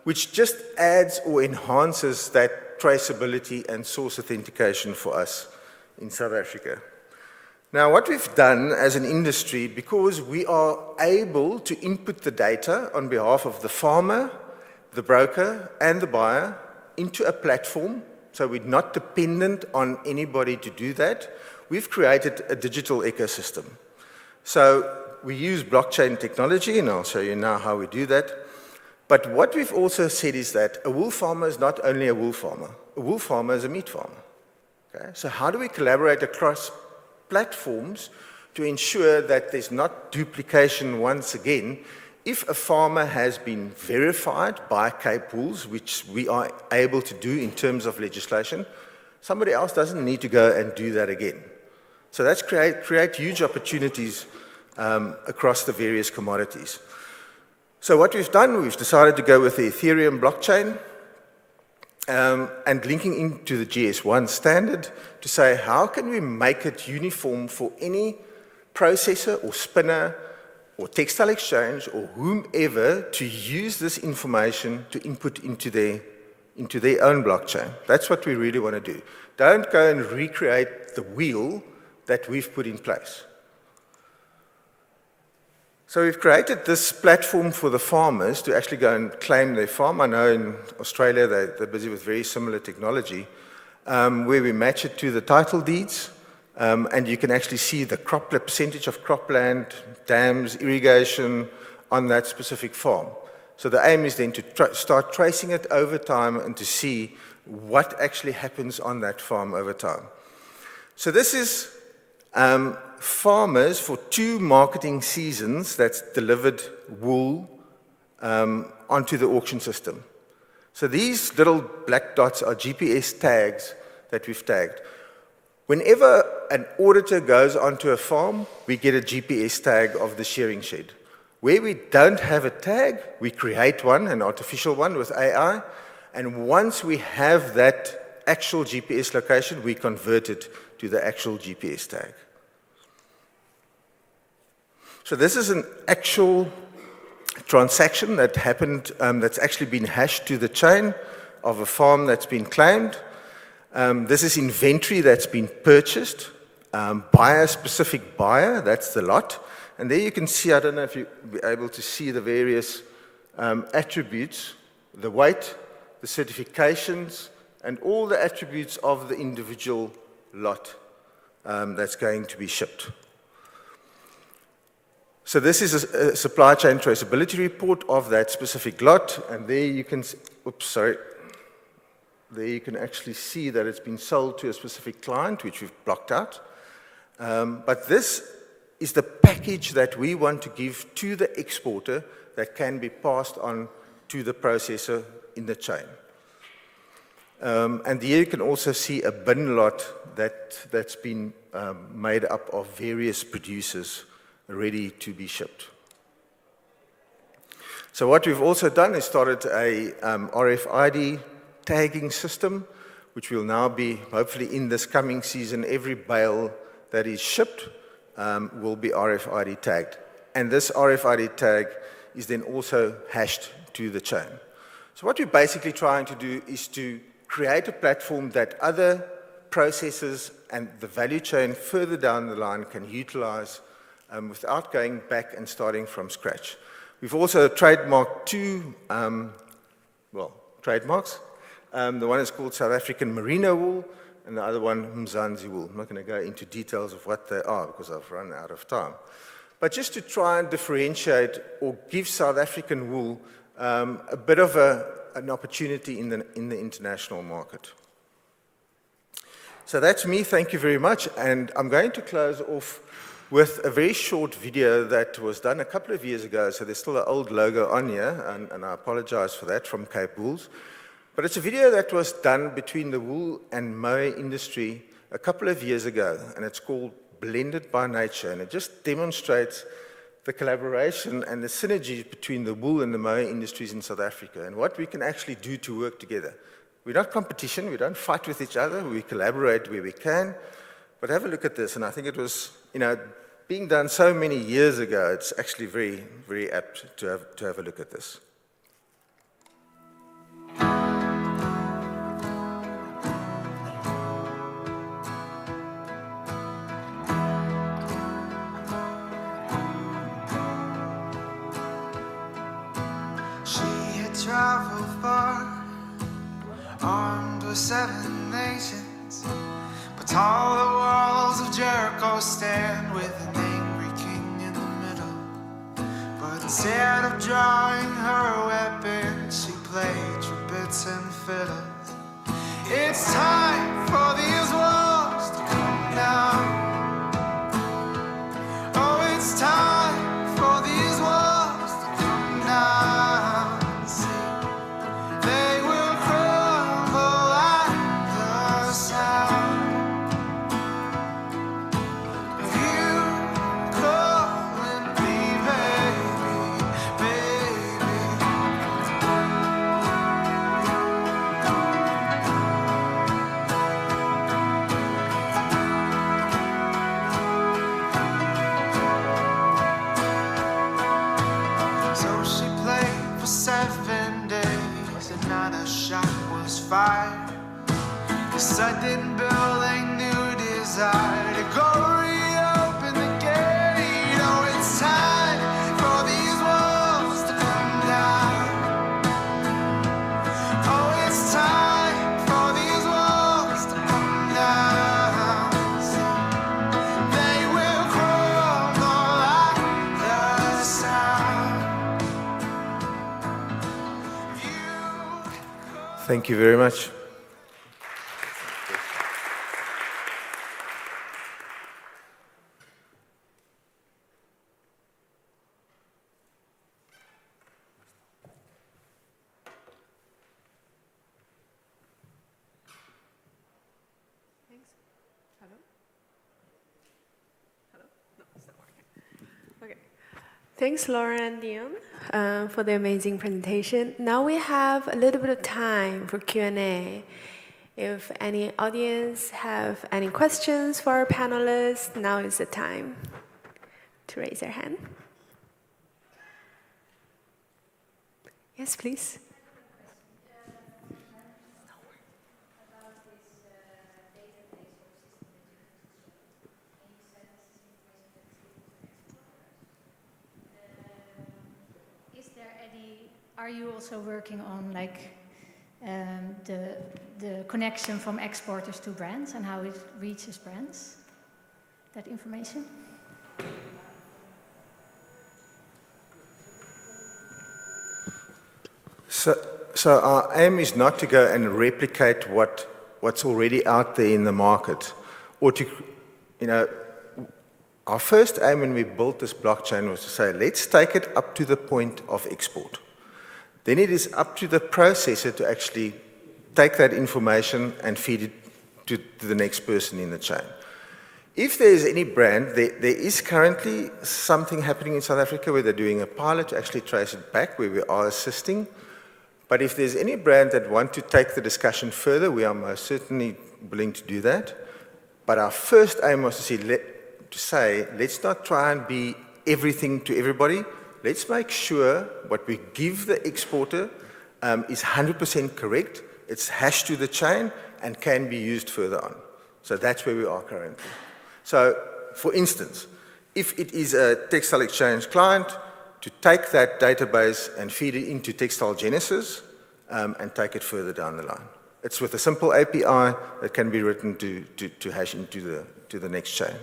which just adds or enhances that traceability and source authentication for us in South Africa. Now, what we've done as an industry, because we are able to input the data on behalf of the farmer, the broker, and the buyer into a platform, so we're not dependent on anybody to do that, we've created a digital ecosystem. So we use blockchain technology, and I'll show you now how we do that. But what we've also said is that a wool farmer is not only a wool farmer is a meat farmer. Okay? So how do we collaborate across platforms to ensure that there's not duplication once again? If a farmer has been verified by Cape Wools, which we are able to do in terms of legislation, somebody else doesn't need to go and do that again. So that's create huge opportunities across the various commodities. So what we've done, we've decided to go with the Ethereum blockchain and linking into the GS1 standard to say, how can we make it uniform for any processor or spinner or textile exchange or whomever to use this information to input into their own blockchain. That's what we really want to do. Don't go and recreate the wheel that we've put in place. So we've created this platform for the farmers to actually go and claim their farm. I know in Australia they're busy with very similar technology, where we match it to the title deeds, and you can actually see the percentage of cropland, dams, irrigation on that specific farm. So the aim is then to start tracing it over time and to see what actually happens on that farm over time. So this is farmers for 2 marketing seasons that's delivered wool onto the auction system. So these little black dots are GPS tags that we've tagged. Whenever an auditor goes onto a farm, we get a GPS tag of the shearing shed. Where we don't have a tag, we create one, an artificial one with AI, and once we have that actual GPS location, we convert it to the actual GPS tag. So this is an actual transaction that happened, that's actually been hashed to the chain of a farm that's been claimed. This is inventory that's been purchased by a specific buyer, that's the lot. And there you can see, I don't know if you'll be able to see the various attributes, the weight, the certifications, and all the attributes of the individual lot that's going to be shipped. So this is a supply chain traceability report of that specific lot, and there you can, there you can actually see that it's been sold to a specific client, which we've blocked out. But this is the package that we want to give to the exporter that can be passed on to the processor in the chain. And here you can also see a bin lot that's been made up of various producers ready to be shipped. So what we've also done is started a RFID tagging system, which will now be, hopefully in this coming season, every bale that is shipped will be RFID tagged. And this RFID tag is then also hashed to the chain. So what we're basically trying to do is to create a platform that other processors and the value chain further down the line can utilize without going back and starting from scratch. We've also trademarked 2 trademarks. The one is called South African Merino wool, and the other one, Mzansi wool. I'm not going to go into details of what they are because I've run out of time. But just to try and differentiate or give South African wool a bit of an opportunity in the international market. So that's me, thank you very much. And I'm going to close off with a very short video that was done a couple of years ago. So there's still an old logo on here, and I apologize for that, from Cape Wools. But it's a video that was done between the wool and moe industry a couple of years ago, and it's called Blended by Nature, and it just demonstrates the collaboration and the synergy between the wool and the moe industries in South Africa and what we can actually do to work together. We're not competition, we don't fight with each other, we collaborate where we can. But have a look at this, and I think it was, being done so many years ago, it's actually very, very apt to have a look at this. She had traveled far, armed with 7 nations. But all the walls of Jericho stand with an angry king in the middle. But instead of drawing her weapon, she played trumpets and fiddles. It's time for these walls to come down. Oh, it's time for these walls to come down. See, they will crumble at the sound. Fired. The sudden building new desire to go reopen the gate. Oh, it's time for these walls to come down. Oh, it's time for these walls to come down. They will crumble at the sound. Thank you very much. Thanks, Laura and Dion, for the amazing presentation. Now we have a little bit of time for Q&A. If any audience have any questions for our panelists, now is the time to raise their hand. Yes, please. Are you also working on the connection from exporters to brands and how it reaches brands? That information? So our aim is not to go and replicate what's already out there in the market, or to, our first aim when we built this blockchain was to say, let's take it up to the point of export. Then it is up to the processor to actually take that information and feed it to the next person in the chain. If there is any brand, there is currently something happening in South Africa where they're doing a pilot to actually trace it back, where we are assisting. But if there's any brand that want to take the discussion further, we are most certainly willing to do that. But our first aim was to say, let's not try and be everything to everybody. Let's make sure what we give the exporter is 100% correct, it's hashed to the chain, and can be used further on. So that's where we are currently. So, for instance, if it is a textile exchange client, to take that database and feed it into Textile Genesis and take it further down the line. It's with a simple API that can be written to hash into the next chain.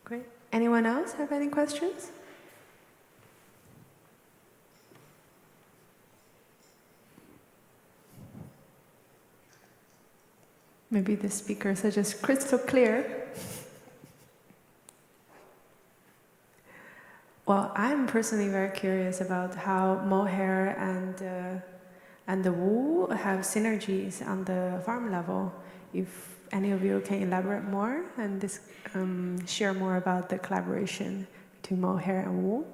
Great. Anyone else have any questions? Maybe the speakers are just crystal clear. I'm personally very curious about how mohair and the wool have synergies on the farm level. If any of you can elaborate more and share more about the collaboration between mohair and wool.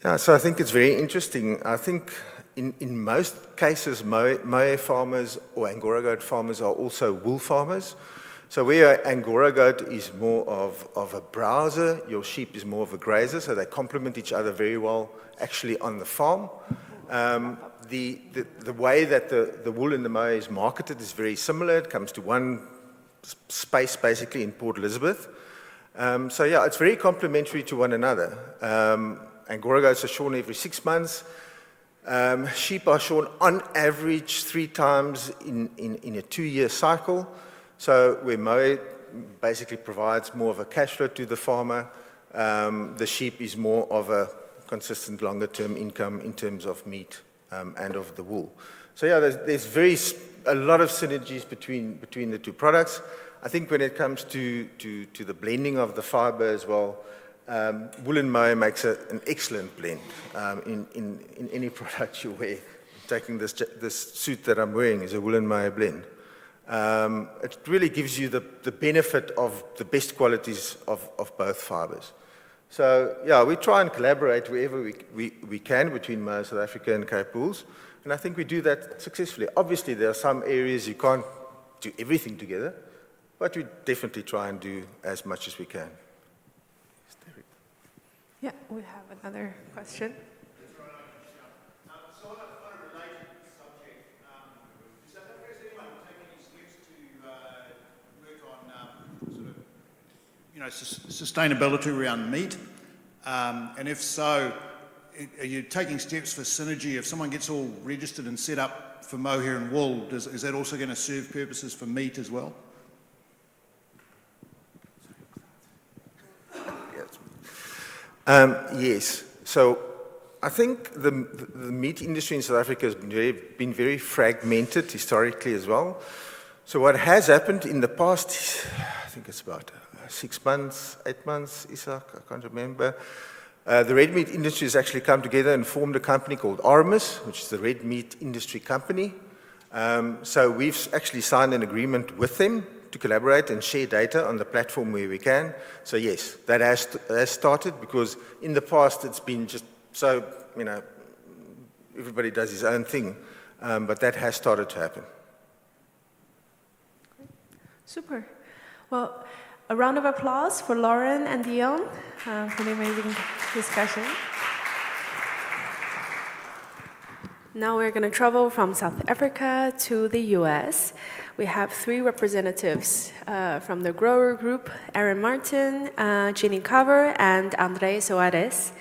Yeah, so I think it's very interesting. I think in most cases, mohair farmers or Angora goat farmers are also wool farmers. So where Angora goat is more of a browser, your sheep is more of a grazer, so they complement each other very well actually on the farm. The way that the wool and the mohair is marketed is very similar. It comes to one space basically in Port Elizabeth. So yeah, it's very complementary to one another. Angora goats are shorn every 6 months. Sheep are shorn on average 3 times in a 2-year cycle. So where mohair basically provides more of a cash flow to the farmer, the sheep is more of a consistent longer-term income in terms of meat and of the wool. So yeah, there's a lot of synergies between the two products. I think when it comes to the blending of the fiber as well, wool and mohair makes an excellent blend in any product you wear. Taking this suit that I'm wearing is a wool and mohair blend. It really gives you the benefit of the best qualities of both fibers. So yeah, we try and collaborate wherever we can between Mohair South Africa and Cape Wools, and I think we do that successfully. Obviously, there are some areas you can't do everything together, but we definitely try and do as much as we can. Yeah, we have another question. So on a related subject, is South Africa, has anyone taken any steps to work on sort of, sustainability around meat? And if so, are you taking steps for synergy? If someone gets all registered and set up for mohair and wool, is that also going to serve purposes for meat as well? Yes. So I think the meat industry in South Africa has been very fragmented historically as well. So what has happened in the past, I think it's about 6 months, 8 months, Isaac, I can't remember. The red meat industry has actually come together and formed a company called Armis, which is the red meat industry company. So we've actually signed an agreement with them to collaborate and share data on the platform where we can. So yes, that has started, because in the past it's been just so, everybody does his own thing, but that has started to happen. Super. Well, a round of applause for Lauren and Dion for the amazing discussion. Now we're going to travel from South Africa to the US. We have 3 representatives from the grower group: Aaron Martin, Ginny Cover, and Andre Soares.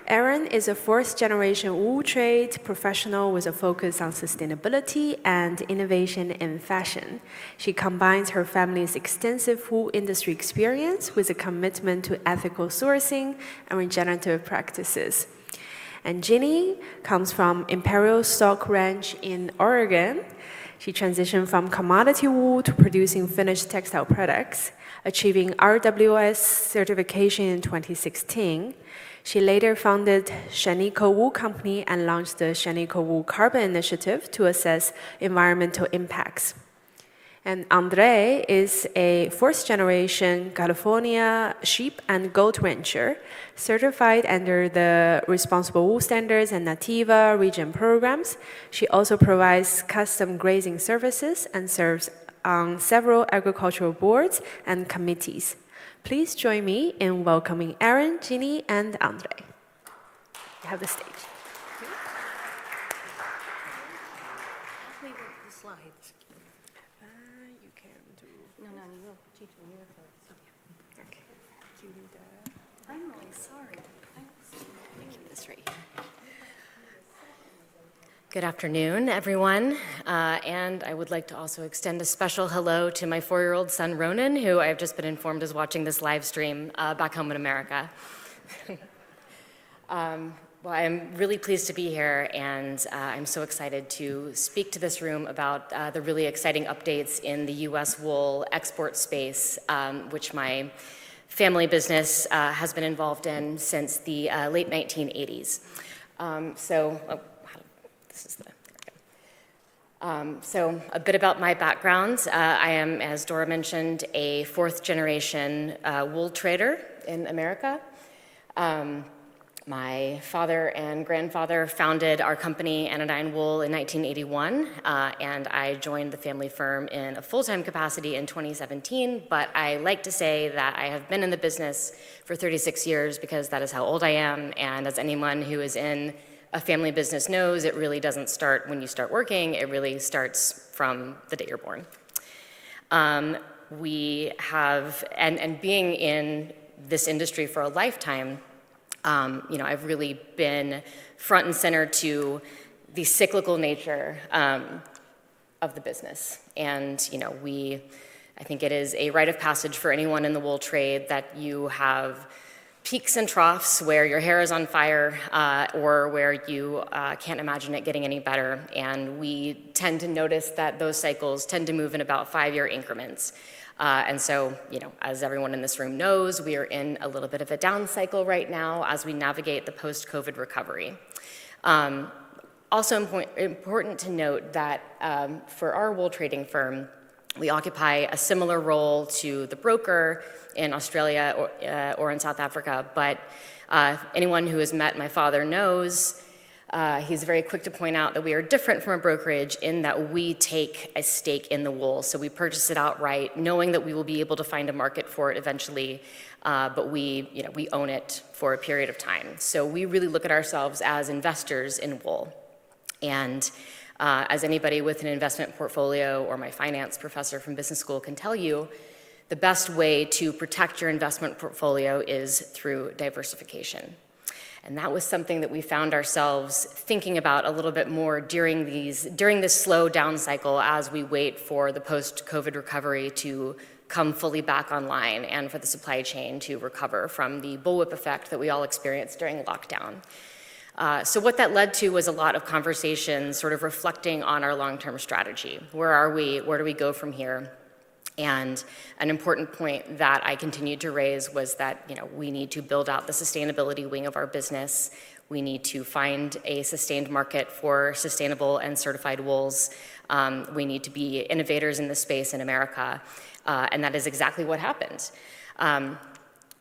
Aaron is a 4th-generation wool trade professional with a focus on sustainability and innovation in fashion. She combines her family's extensive wool industry experience with a commitment to ethical sourcing and regenerative practices. And Ginny comes from Imperial Stock Ranch in Oregon. She transitioned from commodity wool to producing finished textile products, achieving RWS certification in 2016. She later founded Shanico Wool Company and launched the Shanico Wool Carbon Initiative to assess environmental impacts. And Andre is a 4th-generation California sheep and goat rancher, certified under the Responsible Wool Standards and Nativa region programs. She also provides custom grazing services and serves on several agricultural boards and committees. Please join me in welcoming Aaron, Ginny, and Andre. You have the stage. Good afternoon, everyone. And I would like to also extend a special hello to my 4-year-old son, Ronan, who I've just been informed is watching this live stream back home in America. Well, I'm really pleased to be here, and I'm so excited to speak to this room about the really exciting updates in the U.S. wool export space, which my family business has been involved in since the late 1980s. So a bit about my background. I am, as Dora mentioned, a fourth-generation wool trader in America. My father and grandfather founded our company, Anodyne Wool, in 1981, and I joined the family firm in a full-time capacity in 2017, but I like to say that I have been in the business for 36 years because that is how old I am, and as anyone who is in a family business knows, it really doesn't start when you start working, it really starts from the day you're born. We have, and being in this industry for a lifetime, I've really been front and center to the cyclical nature of the business. And, I think it is a rite of passage for anyone in the wool trade that you have peaks and troughs where your hair is on fire or where you can't imagine it getting any better. And we tend to notice that those cycles tend to move in about 5-year increments. And so, as everyone in this room knows, we are in a little bit of a down cycle right now as we navigate the post-COVID recovery. Also important to note that for our wool trading firm, we occupy a similar role to the broker in Australia or in South Africa, but anyone who has met my father knows he's very quick to point out that we are different from a brokerage in that we take a stake in the wool. So we purchase it outright, knowing that we will be able to find a market for it eventually, but we own it for a period of time. So we really look at ourselves as investors in wool. And as anybody with an investment portfolio or my finance professor from business school can tell you, the best way to protect your investment portfolio is through diversification. And that was something that we found ourselves thinking about a little bit more during this slow down cycle as we wait for the post-COVID recovery to come fully back online and for the supply chain to recover from the bullwhip effect that we all experienced during lockdown. So what that led to was a lot of conversations sort of reflecting on our long-term strategy. Where are we? Where do we go from here? And an important point that I continued to raise was that we need to build out the sustainability wing of our business. We need to find a sustained market for sustainable and certified wools. We need to be innovators in this space in America, and that is exactly what happened.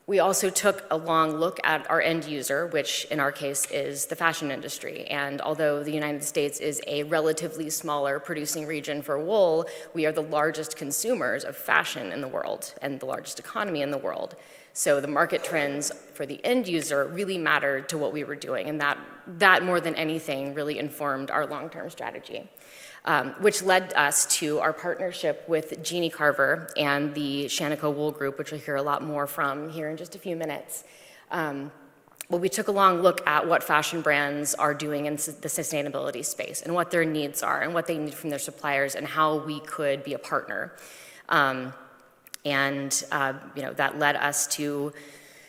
We also took a long look at our end user, which in our case is the fashion industry. And although the United States is a relatively smaller producing region for wool, we are the largest consumers of fashion in the world and the largest economy in the world. So the market trends for the end user really mattered to what we were doing. And that more than anything really informed our long-term strategy. Which led us to our partnership with Jeannie Carver and the Shaniko Wool Group, which we'll hear a lot more from here in just a few minutes. We took a long look at what fashion brands are doing in the sustainability space and what their needs are and what they need from their suppliers and how we could be a partner. That led us to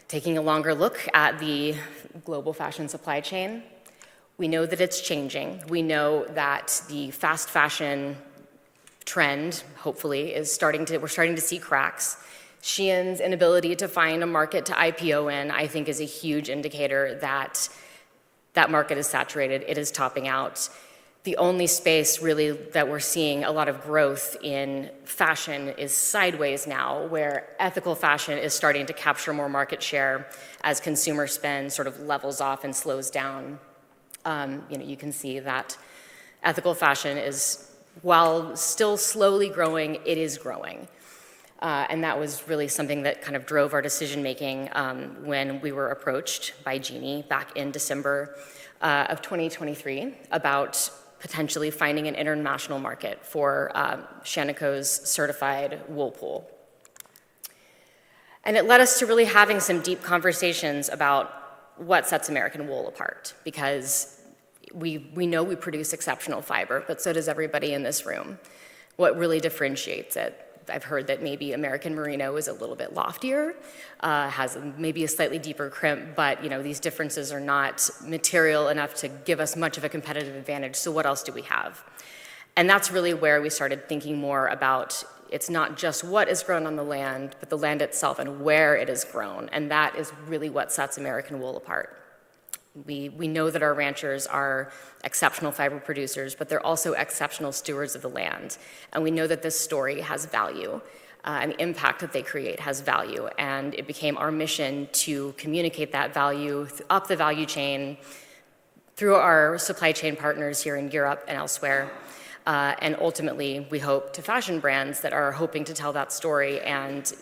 taking a longer look at the global fashion supply chain. We know that it's changing. We know that the fast fashion trend, hopefully, we're starting to see cracks. Shein's inability to find a market to IPO in, I think, is a huge indicator that that market is saturated. It is topping out. The only space really that we're seeing a lot of growth in fashion is sideways now, where ethical fashion is starting to capture more market share as consumer spend sort of levels off and slows down. You can see that ethical fashion is, while still slowly growing, it is growing. And that was really something that kind of drove our decision-making when we were approached by Jeannie back in December of 2023 about potentially finding an international market for Shaniko's certified wool pool. And it led us to really having some deep conversations about what sets American wool apart, because we know we produce exceptional fiber, but so does everybody in this room. What really differentiates it? I've heard that maybe American Merino is a little bit loftier, has maybe a slightly deeper crimp, but these differences are not material enough to give us much of a competitive advantage. So what else do we have? And that's really where we started thinking more about it's not just what is grown on the land, but the land itself and where it is grown. And that is really what sets American wool apart. We know that our ranchers are exceptional fiber producers, but they're also exceptional stewards of the land. And we know that this story has value, and the impact that they create has value. And it became our mission to communicate that value up the value chain through our supply chain partners here in Europe and elsewhere. And ultimately, we hope to fashion brands that are hoping to tell that story and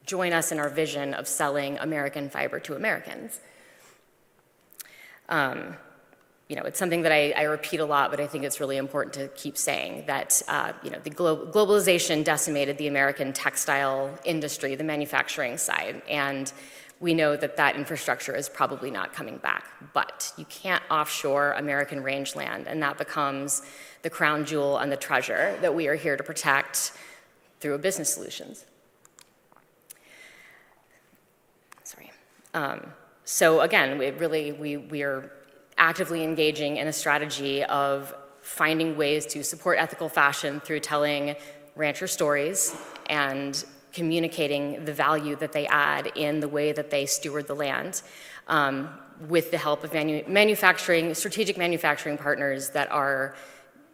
join us in our vision of selling American fiber to Americans. It's something that I repeat a lot, but I think it's really important to keep saying that, the globalization decimated the American textile industry, the manufacturing side, and we know that that infrastructure is probably not coming back. But you can't offshore American rangeland, and that becomes the crown jewel and the treasure that we are here to protect through business solutions. Sorry. So again, we are actively engaging in a strategy of finding ways to support ethical fashion through telling rancher stories and communicating the value that they add in the way that they steward the land, with the help of strategic manufacturing partners that are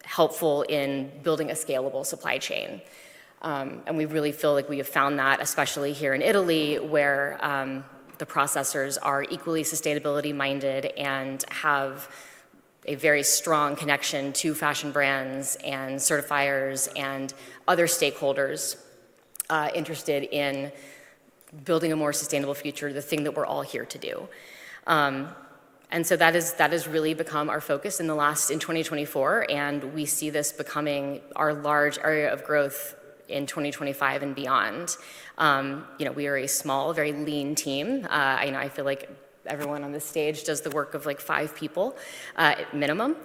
helpful in building a scalable supply chain. And we really feel like we have found that, especially here in Italy, where the processors are equally sustainability minded and have a very strong connection to fashion brands and certifiers and other stakeholders interested in building a more sustainable future, the thing that we're all here to do. And so that has really become our focus in 2024, and we see this becoming our large area of growth in 2025 and beyond. We are a small, very lean team. I feel like everyone on this stage does the work of like 5 people at minimum,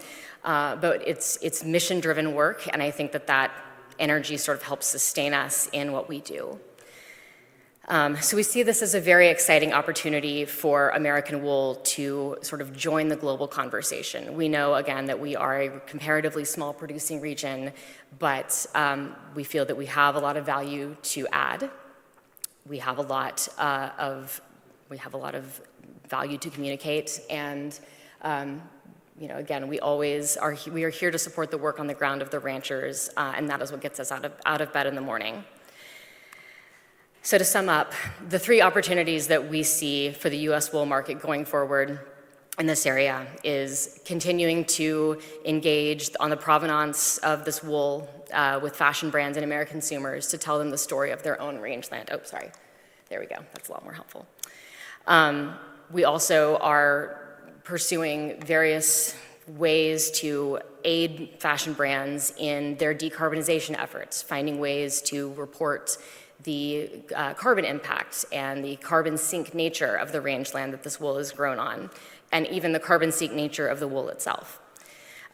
but it's mission-driven work, and I think that energy sort of helps sustain us in what we do. So we see this as a very exciting opportunity for American wool to sort of join the global conversation. We know, again, that we are a comparatively small producing region, but we feel that we have a lot of value to add. We have a lot of value to communicate, and again, we are here to support the work on the ground of the ranchers, and that is what gets us out of bed in the morning. So to sum up, the 3 opportunities that we see for the U.S. wool market going forward in this area is continuing to engage on the provenance of this wool with fashion brands and American consumers to tell them the story of their own rangeland. Oh, sorry. There we go. That's a lot more helpful. We also are pursuing various ways to aid fashion brands in their decarbonization efforts, finding ways to report the carbon impact and the carbon sink nature of the rangeland that this wool is grown on, and even the carbon sink nature of the wool itself.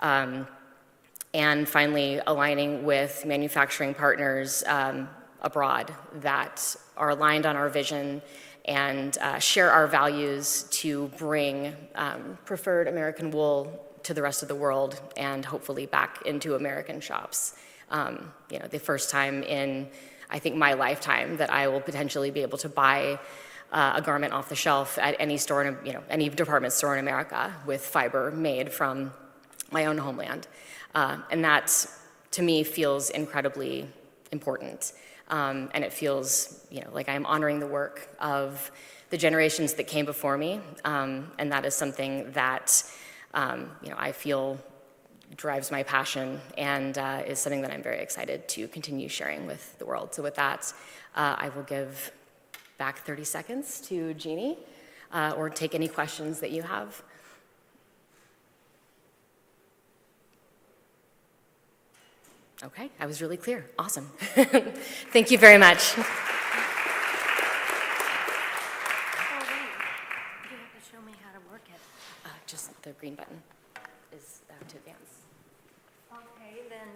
And finally, aligning with manufacturing partners abroad that are aligned on our vision and share our values to bring preferred American wool to the rest of the world and hopefully back into American shops. The first time in, I think, my lifetime that I will potentially be able to buy a garment off the shelf at any store, any department store in America with fiber made from my own homeland. And that, to me, feels incredibly important. And it feels, like I'm honoring the work of the generations that came before me. And that is something that, I feel drives my passion and is something that I'm very excited to continue sharing with the world. So with that, I will give back 30 seconds to Jeannie or take any questions that you have. Okay, I was really clear. Awesome. Thank you very much. Oh, wait. You have to show me how to work it. Just the green button is to advance. Okay, then,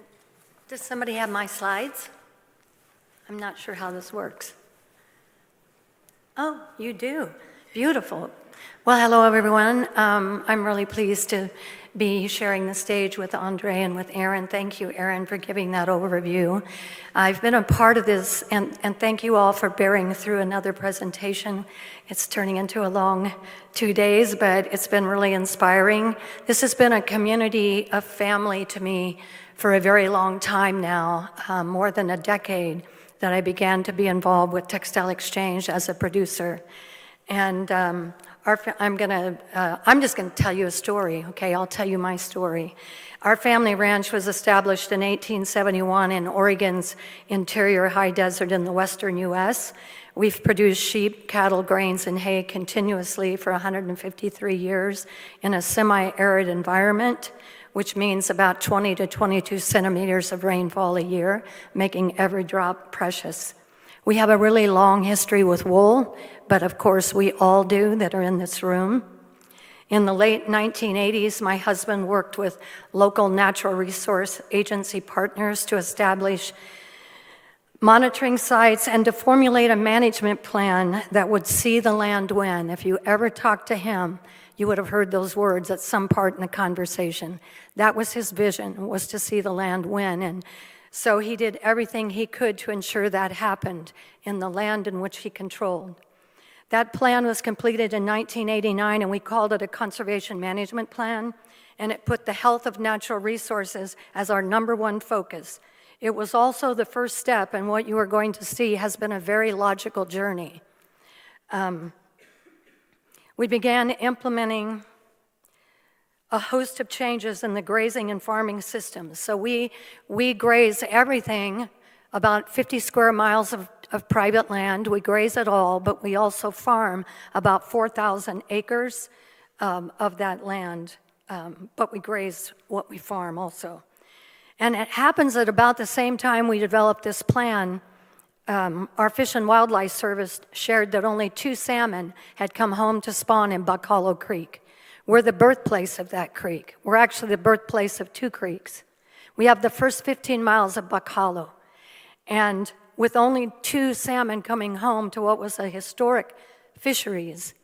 does somebody have my slides? I'm not sure how this works. Oh, you do. Beautiful. Well, hello, everyone. I'm really pleased to be sharing the stage with Andre and with Aaron. Thank you, Aaron, for giving that overview. I've been a part of this, and thank you all for bearing through another presentation. It's turning into a long 2 days, but it's been really inspiring. This has been a community of family to me for a very long time now, more than a decade, that I began to be involved with Textile Exchange as a producer. And I'm just gonna tell you a story, okay? I'll tell you my story. Our family ranch was established in 1871 in Oregon's interior high desert in the western US. We've produced sheep, cattle, grains, and hay continuously for 153 years in a semi-arid environment, which means about 20 to 22 centimeters of rainfall a year, making every drop precious. We have a really long history with wool, but of course we all do that are in this room. In the late 1980s, my husband worked with local natural resource agency partners to establish monitoring sites and to formulate a management plan that would see the land win. If you ever talked to him, you would have heard those words at some part in the conversation. That was his vision, was to see the land win. And so he did everything he could to ensure that happened in the land in which he controlled. That plan was completed in 1989, and we called it a conservation management plan, and it put the health of natural resources as our #1 focus. It was also the first step, and what you are going to see has been a very logical journey. We began implementing a host of changes in the grazing and farming systems. So we graze everything, about 50 square miles of private land. We graze it all, but we also farm about 4,000 acres of that land, but we graze what we farm also. And it happens at about the same time we developed this plan, our Fish and Wildlife Service shared that only 2 salmon had come home to spawn in Buck Hollow Creek. We're the birthplace of that creek. We're actually the birthplace of 2 creeks. We have the first 15 miles of Buck Hollow. And with only 2 salmon coming home to what was a historic fisheries,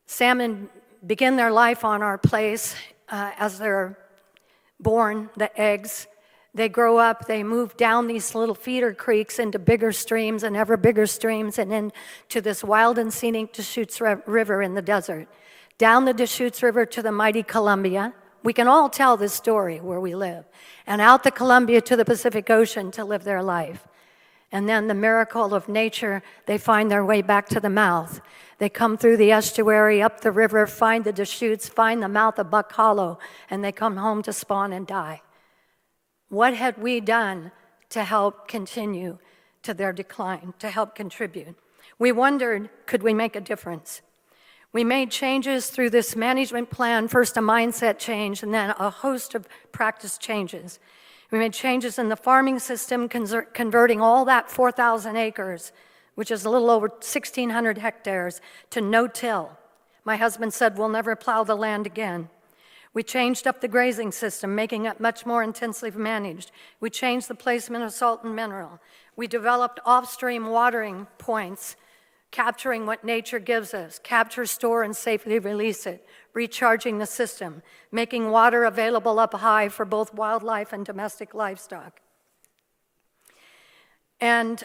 salmon begin their life on our place as they're born, the eggs. They grow up, they move down these little feeder creeks into bigger streams and ever bigger streams and into this wild and scenic Deschutes River in the desert. Down the Deschutes River to the mighty Columbia. We can all tell this story where we live. And out the Columbia to the Pacific Ocean to live their life. And then the miracle of nature, they find their way back to the mouth. They come through the estuary, up the river, find the Deschutes, find the mouth of Buck Hollow, and they come home to spawn and die. What had we done to help continue to their decline, to help contribute? We wondered, could we make a difference? We made changes through this management plan, first a mindset change and then a host of practice changes. We made changes in the farming system, converting all that 4,000 acres, which is a little over 1,600 hectares, to no-till. My husband said, we'll never plow the land again. We changed up the grazing system, making it much more intensely managed. We changed the placement of salt and mineral. We developed off-stream watering points, capturing what nature gives us, capture, store, and safely release it, recharging the system, making water available up high for both wildlife and domestic livestock. And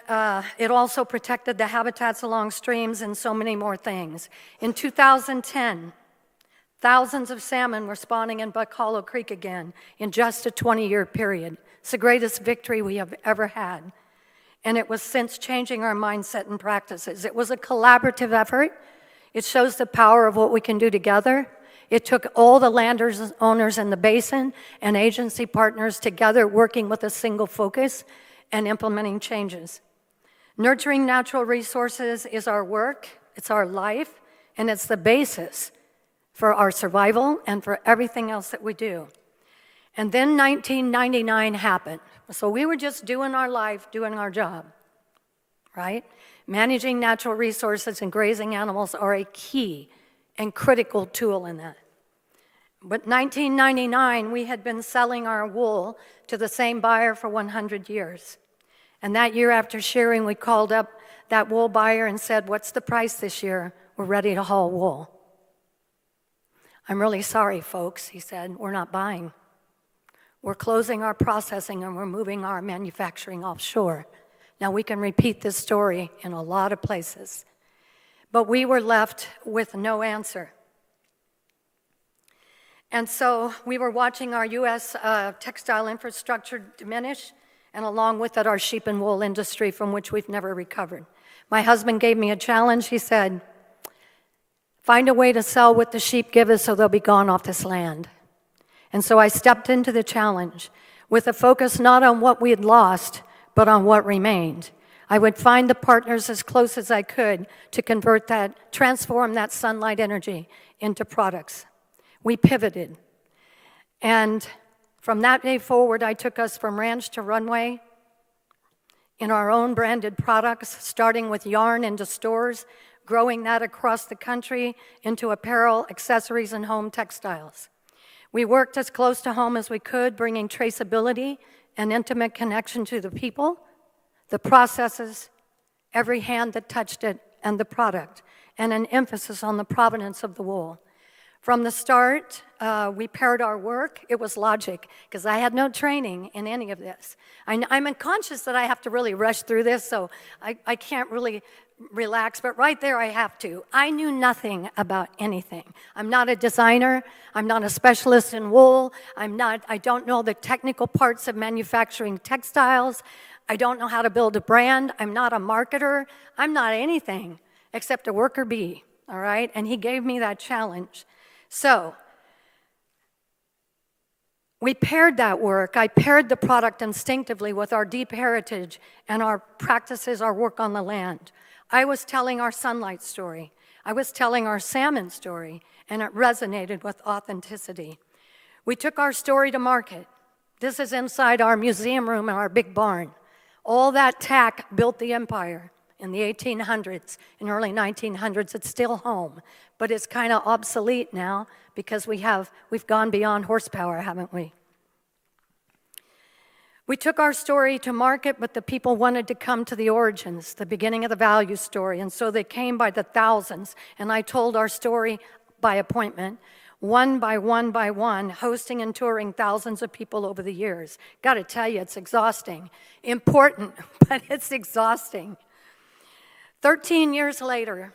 it also protected the habitats along streams and so many more things. In 2010, thousands of salmon were spawning in Buck Hollow Creek again in just a 20-year period. It's the greatest victory we have ever had. And it was since changing our mindset and practices. It was a collaborative effort. It shows the power of what we can do together. It took all the landowners in the basin and agency partners together working with a single focus and implementing changes. Nurturing natural resources is our work, it's our life, and it's the basis for our survival and for everything else that we do. And then 1999 happened. So we were just doing our life, doing our job, right? Managing natural resources and grazing animals are a key and critical tool in that. But 1999, we had been selling our wool to the same buyer for 100 years. And that year after shearing, we called up that wool buyer and said, "What's the price this year? We're ready to haul wool." "I'm really sorry, folks," he said, "we're not buying. We're closing our processing and we're moving our manufacturing offshore." Now, we can repeat this story in a lot of places, but we were left with no answer. And so we were watching our U.S. textile infrastructure diminish, and along with it, our sheep and wool industry, from which we've never recovered. My husband gave me a challenge. He said, "Find a way to sell what the sheep give us so they'll be gone off this land." And so I stepped into the challenge with a focus not on what we had lost, but on what remained. I would find the partners as close as I could to convert that, transform that sunlight energy into products. We pivoted. And from that day forward, I took us from ranch to runway in our own branded products, starting with yarn into stores, growing that across the country into apparel, accessories, and home textiles. We worked as close to home as we could, bringing traceability and intimate connection to the people, the processes, every hand that touched it, and the product, and an emphasis on the provenance of the wool. From the start, we paired our work. It was logic, because I had no training in any of this. I'm conscious that I have to really rush through this, so I can't really relax, but right there I have to. I knew nothing about anything. I'm not a designer. I'm not a specialist in wool. I don't know the technical parts of manufacturing textiles. I don't know how to build a brand. I'm not a marketer. I'm not anything except a worker bee, all right? And he gave me that challenge. So we paired that work. I paired the product instinctively with our deep heritage and our practices, our work on the land. I was telling our sunlight story. I was telling our salmon story, and it resonated with authenticity. We took our story to market. This is inside our museum room in our big barn. All that tack built the empire. In the 1800s, in early 1900s, it's still home, but it's kind of obsolete now because we've gone beyond horsepower, haven't we? We took our story to market, but the people wanted to come to the origins, the beginning of the value story, and so they came by the thousands, and I told our story by appointment, one by one, hosting and touring thousands of people over the years. Got to tell you, it's exhausting. Important, but it's exhausting. 13 years later,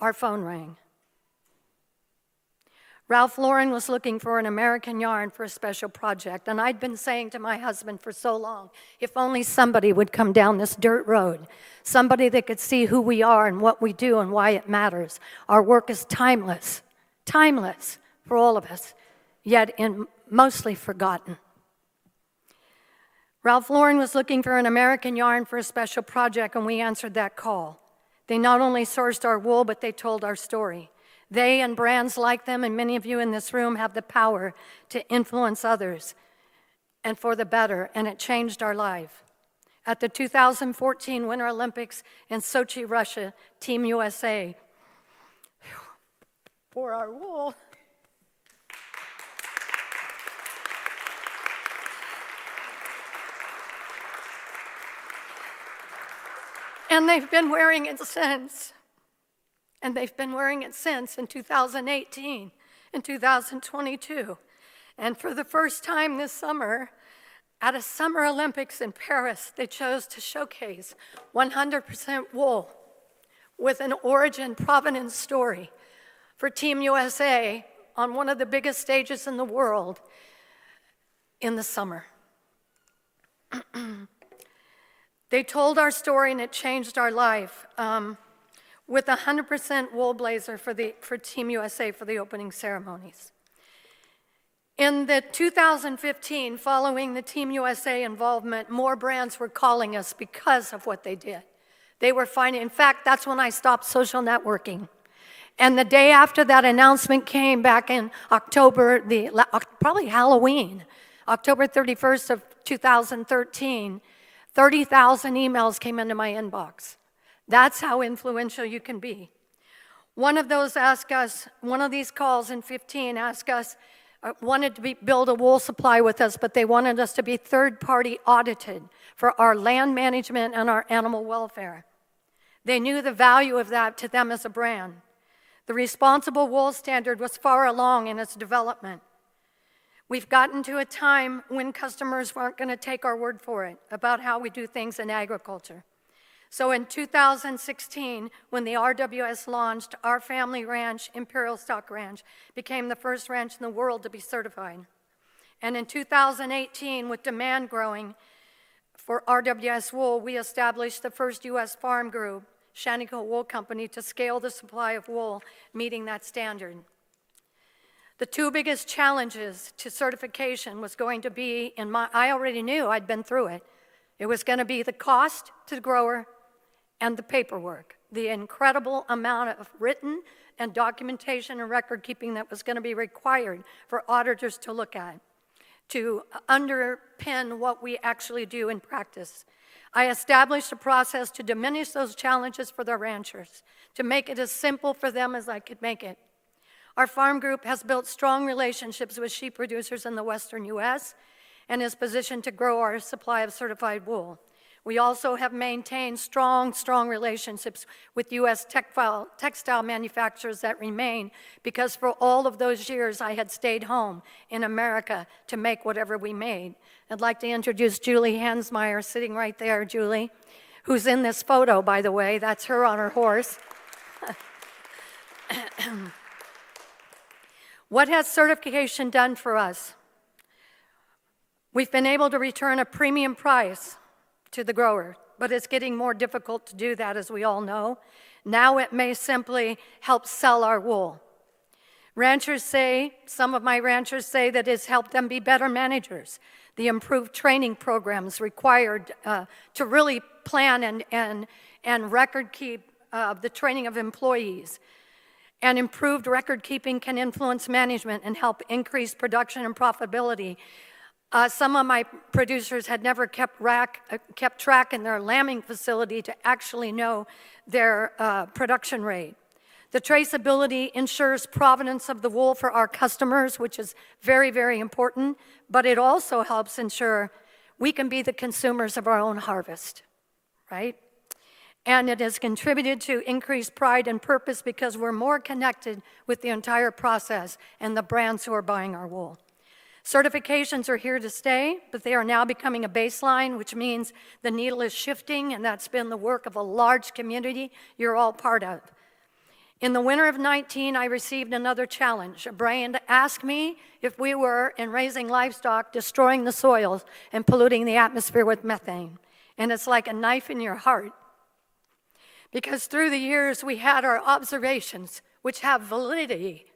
our phone rang. Ralph Lauren was looking for an American yarn for a special project, and I'd been saying to my husband for so long, if only somebody would come down this dirt road, somebody that could see who we are and what we do and why it matters. Our work is timeless for all of us, yet mostly forgotten. Ralph Lauren was looking for an American yarn for a special project, and we answered that call. They not only sourced our wool, but they told our story. They and brands like them, and many of you in this room, have the power to influence others, and for the better, and it changed our life. At the 2014 Winter Olympics in Sochi, Russia, Team USA for our wool. And they've been wearing it since. And they've been wearing it since in 2018, in 2022. And for the first time this summer, at a Summer Olympics in Paris, they chose to showcase 100% wool with an origin provenance story for Team USA on one of the biggest stages in the world in the summer. They told our story, and it changed our life with a 100% wool blazer for Team USA for the opening ceremonies. In the 2015, following the Team USA involvement, more brands were calling us because of what they did. They were finding, in fact, that's when I stopped social networking. And the day after that announcement came back in October, probably Halloween, October 31st of 2013, 30,000 emails came into my inbox. That's how influential you can be. One of these calls in 15 asked us, wanted to build a wool supply with us, but they wanted us to be third-party audited for our land management and our animal welfare. They knew the value of that to them as a brand. The responsible wool standard was far along in its development. We've gotten to a time when customers weren't going to take our word for it about how we do things in agriculture. So in 2016, when the RWS launched, our family ranch, Imperial Stock Ranch, became the first ranch in the world to be certified. And in 2018, with demand growing for RWS wool, we established the first U.S. farm group, Shaniko Wool Company, to scale the supply of wool, meeting that standard. The two biggest challenges to certification was going to be, I already knew, I'd been through it. It was going to be the cost to the grower and the paperwork, the incredible amount of written and documentation and record keeping that was going to be required for auditors to look at, to underpin what we actually do in practice. I established a process to diminish those challenges for the ranchers, to make it as simple for them as I could make it. Our farm group has built strong relationships with sheep producers in the western U.S. and is positioned to grow our supply of certified wool. We also have maintained strong relationships with U.S. textile manufacturers that remain, because for all of those years I had stayed home in America to make whatever we made. I'd like to introduce Julie Hansmeyer, sitting right there, Julie, who's in this photo, by the way. That's her on her horse. What has certification done for us? We've been able to return a premium price to the grower, but it's getting more difficult to do that, as we all know. Now it may simply help sell our wool. Ranchers say, some of my ranchers say, that it's helped them be better managers. The improved training programs required to really plan and record keep the training of employees. And improved record keeping can influence management and help increase production and profitability. Some of my producers had never kept track in their lambing facility to actually know their production rate. The traceability ensures provenance of the wool for our customers, which is very, very important, but it also helps ensure we can be the consumers of our own harvest, right? And it has contributed to increased pride and purpose because we're more connected with the entire process and the brands who are buying our wool. Certifications are here to stay, but they are now becoming a baseline, which means the needle is shifting, and that's been the work of a large community you're all part of. In the winter of 19, I received another challenge. A brand asked me if we were, in raising livestock, destroying the soils and polluting the atmosphere with methane. And it's like a knife in your heart. Because through the years, we had our observations, which have validity.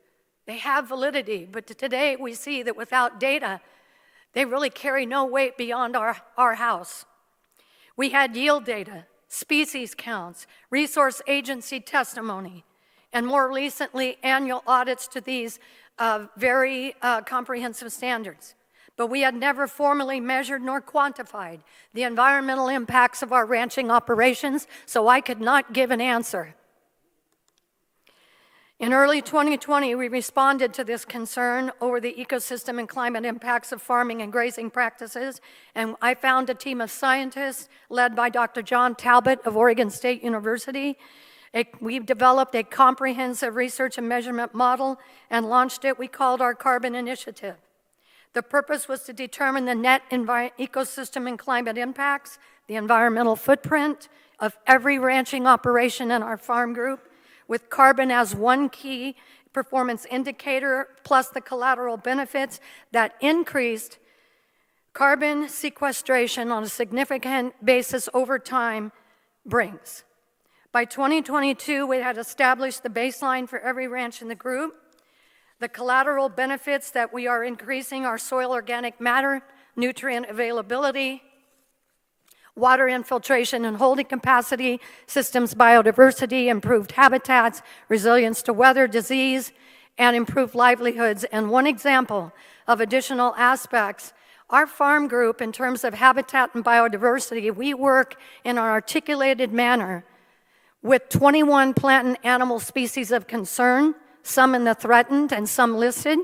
They have validity, but today we see that without data, they really carry no weight beyond our house. We had yield data, species counts, resource agency testimony, and more recently, annual audits to these very comprehensive standards. But we had never formally measured nor quantified the environmental impacts of our ranching operations, so I could not give an answer. In early 2020, we responded to this concern over the ecosystem and climate impacts of farming and grazing practices, and I found a team of scientists led by Dr. John Talbot of Oregon State University. We've developed a comprehensive research and measurement model and launched it. We called our Carbon Initiative. The purpose was to determine the net ecosystem and climate impacts, the environmental footprint of every ranching operation in our farm group, with carbon as one key performance indicator, plus the collateral benefits that increased carbon sequestration on a significant basis over time brings. By 2022, we had established the baseline for every ranch in the group, the collateral benefits that we are increasing our soil organic matter, nutrient availability, water infiltration and holding capacity, systems biodiversity, improved habitats, resilience to weather, disease, and improved livelihoods. And one example of additional aspects, our farm group, in terms of habitat and biodiversity, we work in an articulated manner with 21 plant and animal species of concern, some in the threatened and some listed.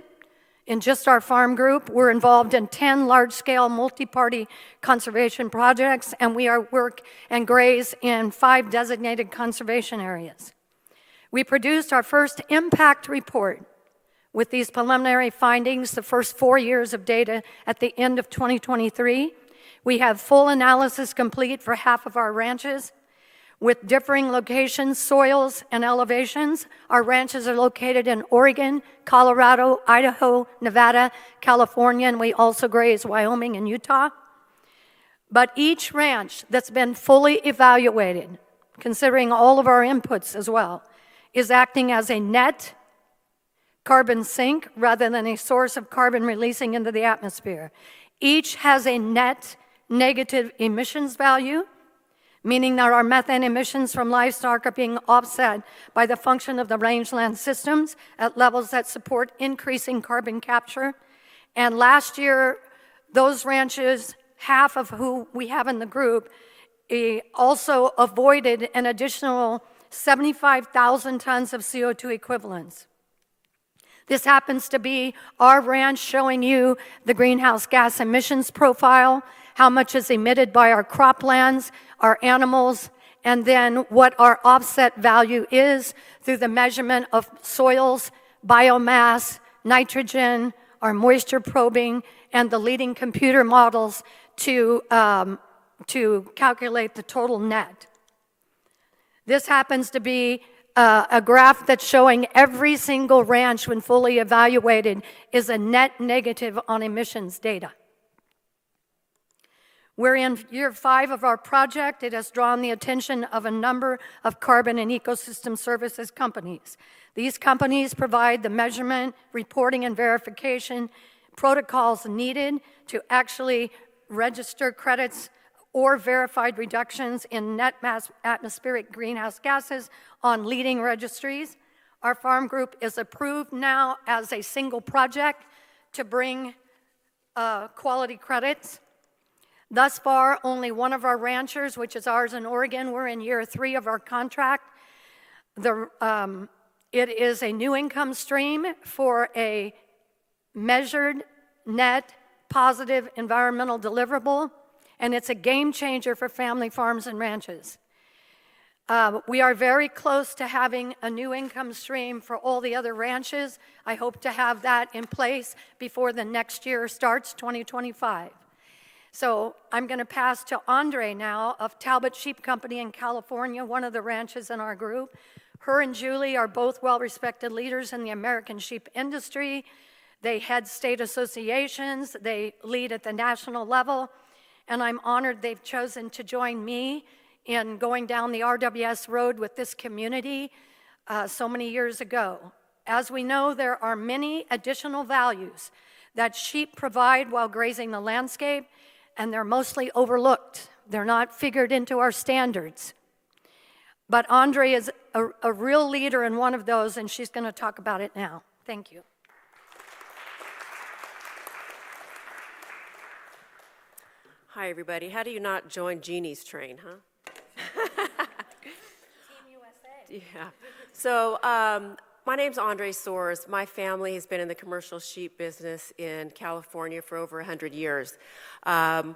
In just our farm group, we're involved in 10 large-scale multi-party conservation projects, and we work and graze in 5 designated conservation areas. We produced our first impact report with these preliminary findings, the first 4 years of data at the end of 2023. We have full analysis complete for half of our ranches with differing locations, soils, and elevations. Our ranches are located in Oregon, Colorado, Idaho, Nevada, California, and we also graze Wyoming and Utah. But each ranch that's been fully evaluated, considering all of our inputs as well, is acting as a net carbon sink rather than a source of carbon releasing into the atmosphere. Each has a net negative emissions value, meaning that our methane emissions from livestock are being offset by the function of the rangeland systems at levels that support increasing carbon capture. And last year, those ranches, half of who we have in the group, also avoided an additional 75,000 tons of CO2 equivalents. This happens to be our ranch showing you the greenhouse gas emissions profile, how much is emitted by our croplands, our animals, and then what our offset value is through the measurement of soils, biomass, nitrogen, our moisture probing, and the leading computer models to calculate the total net. This happens to be a graph that's showing every single ranch, when fully evaluated, is a net negative on emissions data. We're in year 5 of our project. It has drawn the attention of a number of carbon and ecosystem services companies. These companies provide the measurement, reporting, and verification protocols needed to actually register credits or verified reductions in net atmospheric greenhouse gases on leading registries. Our farm group is approved now as a single project to bring quality credits. Thus far, only one of our ranchers, which is ours in Oregon, we're in year 3 of our contract. It is a new income stream for a measured, net, positive environmental deliverable, and it's a game changer for family farms and ranches. We are very close to having a new income stream for all the other ranches. I hope to have that in place before the next year starts, 2025. So I'm going to pass to Andre now of Talbot Sheep Company in California, one of the ranches in our group. Her and Julie are both well-respected leaders in the American sheep industry. They head state associations. They lead at the national level. And I'm honored they've chosen to join me in going down the RWS road with this community so many years ago. As we know, there are many additional values that sheep provide while grazing the landscape, and they're mostly overlooked. They're not figured into our standards. But Andre is a real leader in one of those, and she's going to talk about it now. Thank you. Hi, everybody. How do you not join Jeannie's train, huh? Team USA. Yeah. So my name's Andre Soares. My family has been in the commercial sheep business in California for over 100 years. I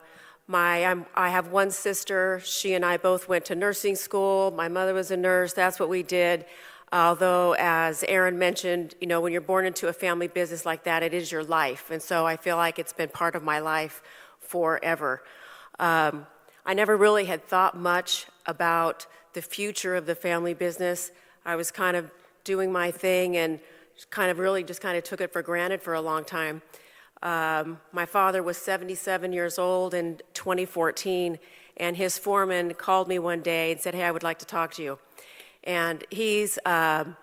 have one sister. She and I both went to nursing school. My mother was a nurse. That's what we did. Although, as Aaron mentioned, you know, when you're born into a family business like that, it is your life. And so I feel like it's been part of my life forever. I never really had thought much about the future of the family business. I was kind of doing my thing and kind of took it for granted for a long time. My father was 77 years old in 2014, and his foreman called me one day and said, "Hey, I would like to talk to you." And he's a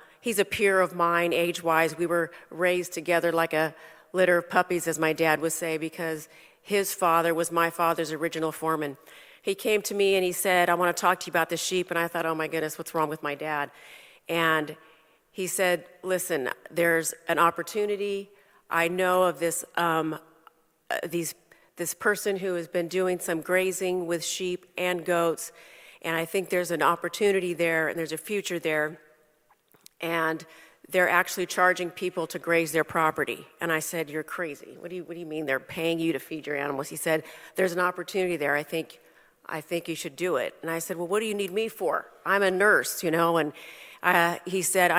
peer of mine age-wise. We were raised together like a litter of puppies, as my dad would say, because his father was my father's original foreman. He came to me and he said, "I want to talk to you about the sheep." And I thought, oh my goodness, what's wrong with my dad? And he said, "Listen, there's an opportunity. I know of this person who has been doing some grazing with sheep and goats, and I think there's an opportunity there and there's a future there. And they're actually charging people to graze their property. And I said, you're crazy. What do you mean they're paying you to feed your animals? He said, there's an opportunity there. I think you should do it. And I said, well, what do you need me for? I'm a nurse, you know, and he said,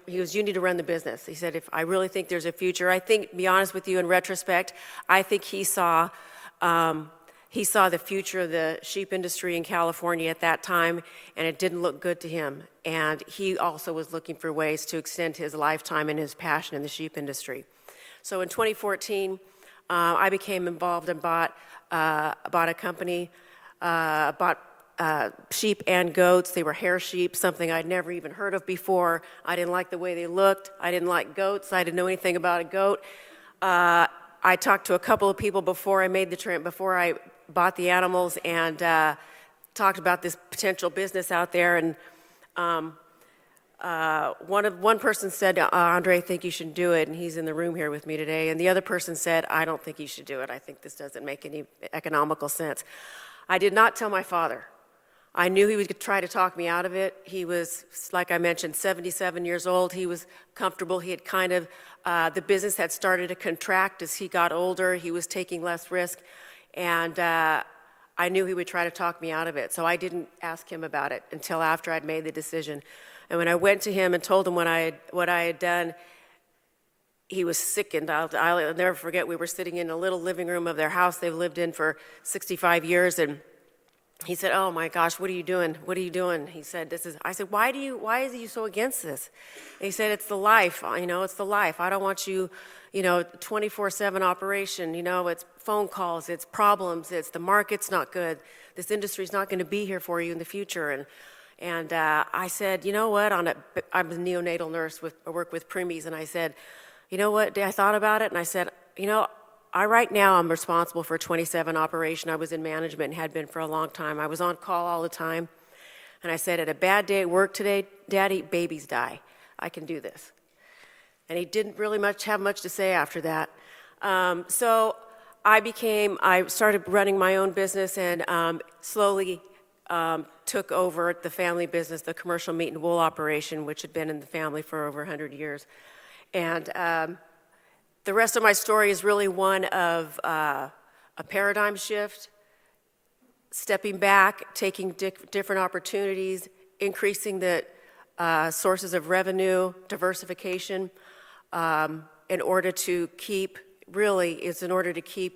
you need to run the business. He said, if I really think there's a future, I think, to be honest with you, in retrospect, I think he saw the future of the sheep industry in California at that time, and it didn't look good to him. And he also was looking for ways to extend his lifetime and his passion in the sheep industry. So in 2014, I became involved and bought a company, bought sheep and goats. They were hair sheep, something I'd never even heard of before. I didn't like the way they looked. I didn't like goats. I didn't know anything about a goat. I talked to a couple of people before I made the trip, before I bought the animals, and talked about this potential business out there. And one person said, Andre, I think you should do it, and he's in the room here with me today. And the other person said, I don't think you should do it. I think this doesn't make any economical sense. I did not tell my father. I knew he would try to talk me out of it. He was, like I mentioned, 77 years old. He was comfortable. He had kind of, the business had started to contract as he got older. He was taking less risk. And I knew he would try to talk me out of it. So I didn't ask him about it until after I'd made the decision. And when I went to him and told him what I had done, he was sickened. I'll never forget, we were sitting in a little living room of their house they've lived in for 65 years, and he said, oh my gosh, what are you doing? What are you doing? He said, I said, why is he so against this? And he said, it's the life, you know, it's the life. I don't want you, you know, 24/7 operation, you know, it's phone calls, it's problems, it's the market's not good. This industry's not going to be here for you in the future. And I said, you know what, I'm a neonatal nurse, I work with preemies, and I said, you know what, I thought about it, and I said, you know, right now I'm responsible for a 27 operation. I was in management and had been for a long time. I was on call all the time. And I said, at a bad day at work today, Daddy, babies die. I can do this. And he didn't really have much to say after that. So I started running my own business and slowly took over the family business, the commercial meat and wool operation, which had been in the family for over 100 years. And the rest of my story is really one of a paradigm shift, stepping back, taking different opportunities, increasing the sources of revenue, diversification, in order to keep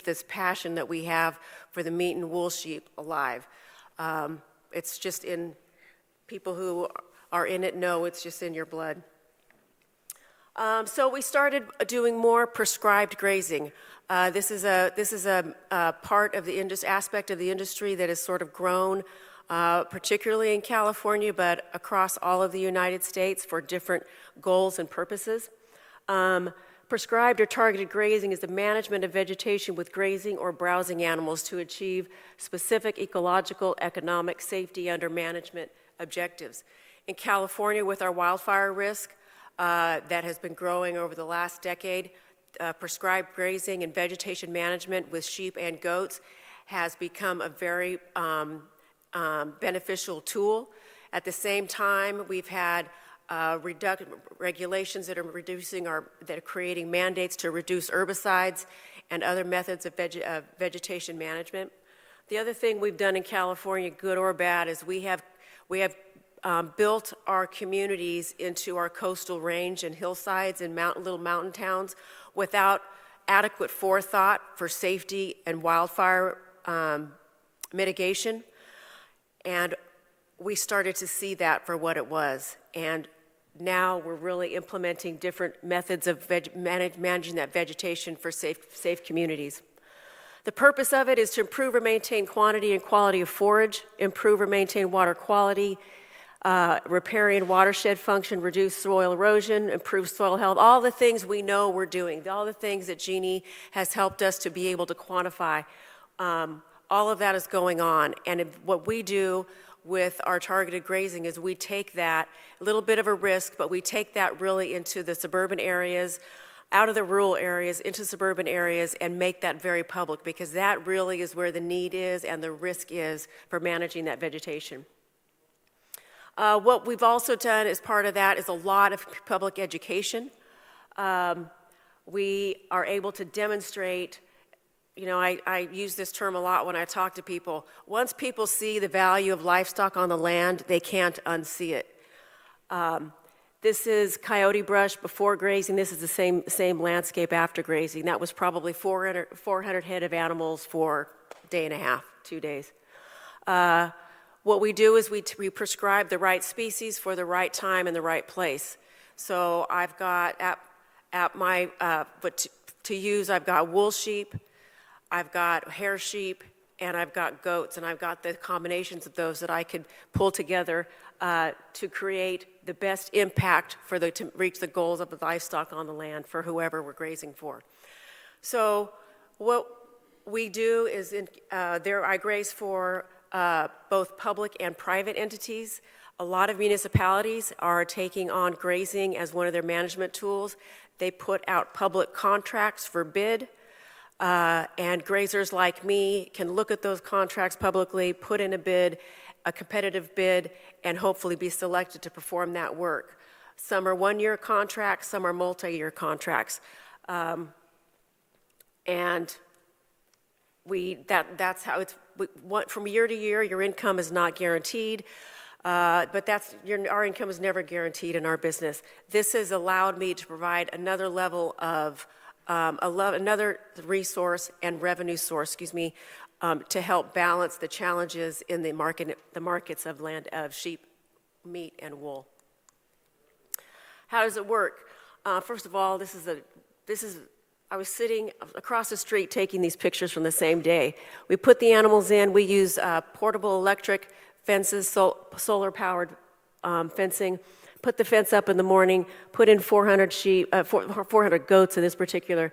this passion that we have for the meat and wool sheep alive. It's just in people who are in it know it's just in your blood. So we started doing more prescribed grazing. This is a part of the aspect of the industry that has sort of grown, particularly in California, but across all of the United States for different goals and purposes. Prescribed or targeted grazing is the management of vegetation with grazing or browsing animals to achieve specific ecological, economic, safety under management objectives. In California, with our wildfire risk, that has been growing over the last decade. Prescribed grazing and vegetation management with sheep and goats has become a very beneficial tool. At the same time, we've had regulations that are creating mandates to reduce herbicides and other methods of vegetation management. The other thing we've done in California, good or bad, is we have built our communities into our coastal range and hillsides and little mountain towns without adequate forethought for safety and wildfire mitigation. And we started to see that for what it was. And now we're really implementing different methods of managing that vegetation for safe communities. The purpose of it is to improve or maintain quantity and quality of forage, improve or maintain water quality, riparian watershed function, reduce soil erosion, improve soil health, all the things we know we're doing, all the things that Jeannie has helped us to be able to quantify. All of that is going on. And what we do with our targeted grazing is we take that, a little bit of a risk, but we take that really into the suburban areas, out of the rural areas, into suburban areas, and make that very public, because that really is where the need is and the risk is for managing that vegetation. What we've also done as part of that is a lot of public education. We are able to demonstrate, you know, I use this term a lot when I talk to people. Once people see the value of livestock on the land, they can't unsee it. This is coyote brush before grazing. This is the same landscape after grazing. That was probably 400 head of animals for a day and a half, 2 days. What we do is we prescribe the right species for the right time and the right place. So I've got to use, I've got wool sheep, I've got hair sheep, and I've got goats, and I've got the combinations of those that I could pull together to create the best impact to reach the goals of the livestock on the land for whoever we're grazing for. So what we do is I graze for both public and private entities. A lot of municipalities are taking on grazing as one of their management tools. They put out public contracts for bid, and grazers like me can look at those contracts publicly, put in a bid, a competitive bid, and hopefully be selected to perform that work. Some are one-year contracts, some are multi-year contracts. And that's how from year to year, your income is not guaranteed, but our income is never guaranteed in our business. This has allowed me to provide another level of, another resource and revenue source, to help balance the challenges in the markets of sheep, meat, and wool. How does it work? First of all, I was sitting across the street taking these pictures from the same day. We put the animals in. We use portable electric fences, solar-powered fencing. Put the fence up in the morning. Put in 400 goats in this particular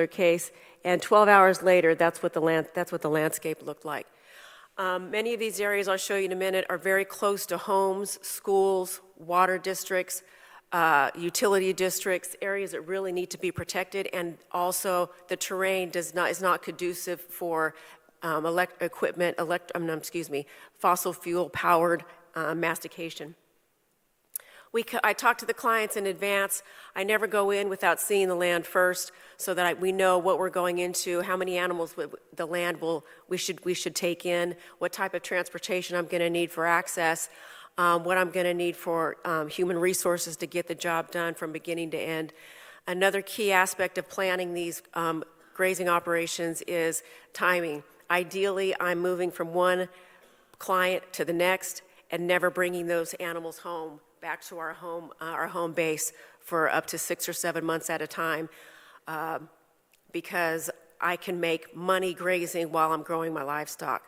case. And 12 hours later, that's what the landscape looked like. Many of these areas I'll show you in a minute are very close to homes, schools, water districts, utility districts, areas that really need to be protected, and also the terrain is not conducive for fossil fuel powered mastication. I talk to the clients in advance. I never go in without seeing the land first, so that we know what we're going into, how many animals the land we should take in, what type of transportation I'm going to need for access, what I'm going to need for human resources to get the job done from beginning to end. Another key aspect of planning these grazing operations is timing. Ideally, I'm moving from one client to the next and never bringing those animals home, back to our home base for up to 6 or 7 months at a time, because I can make money grazing while I'm growing my livestock.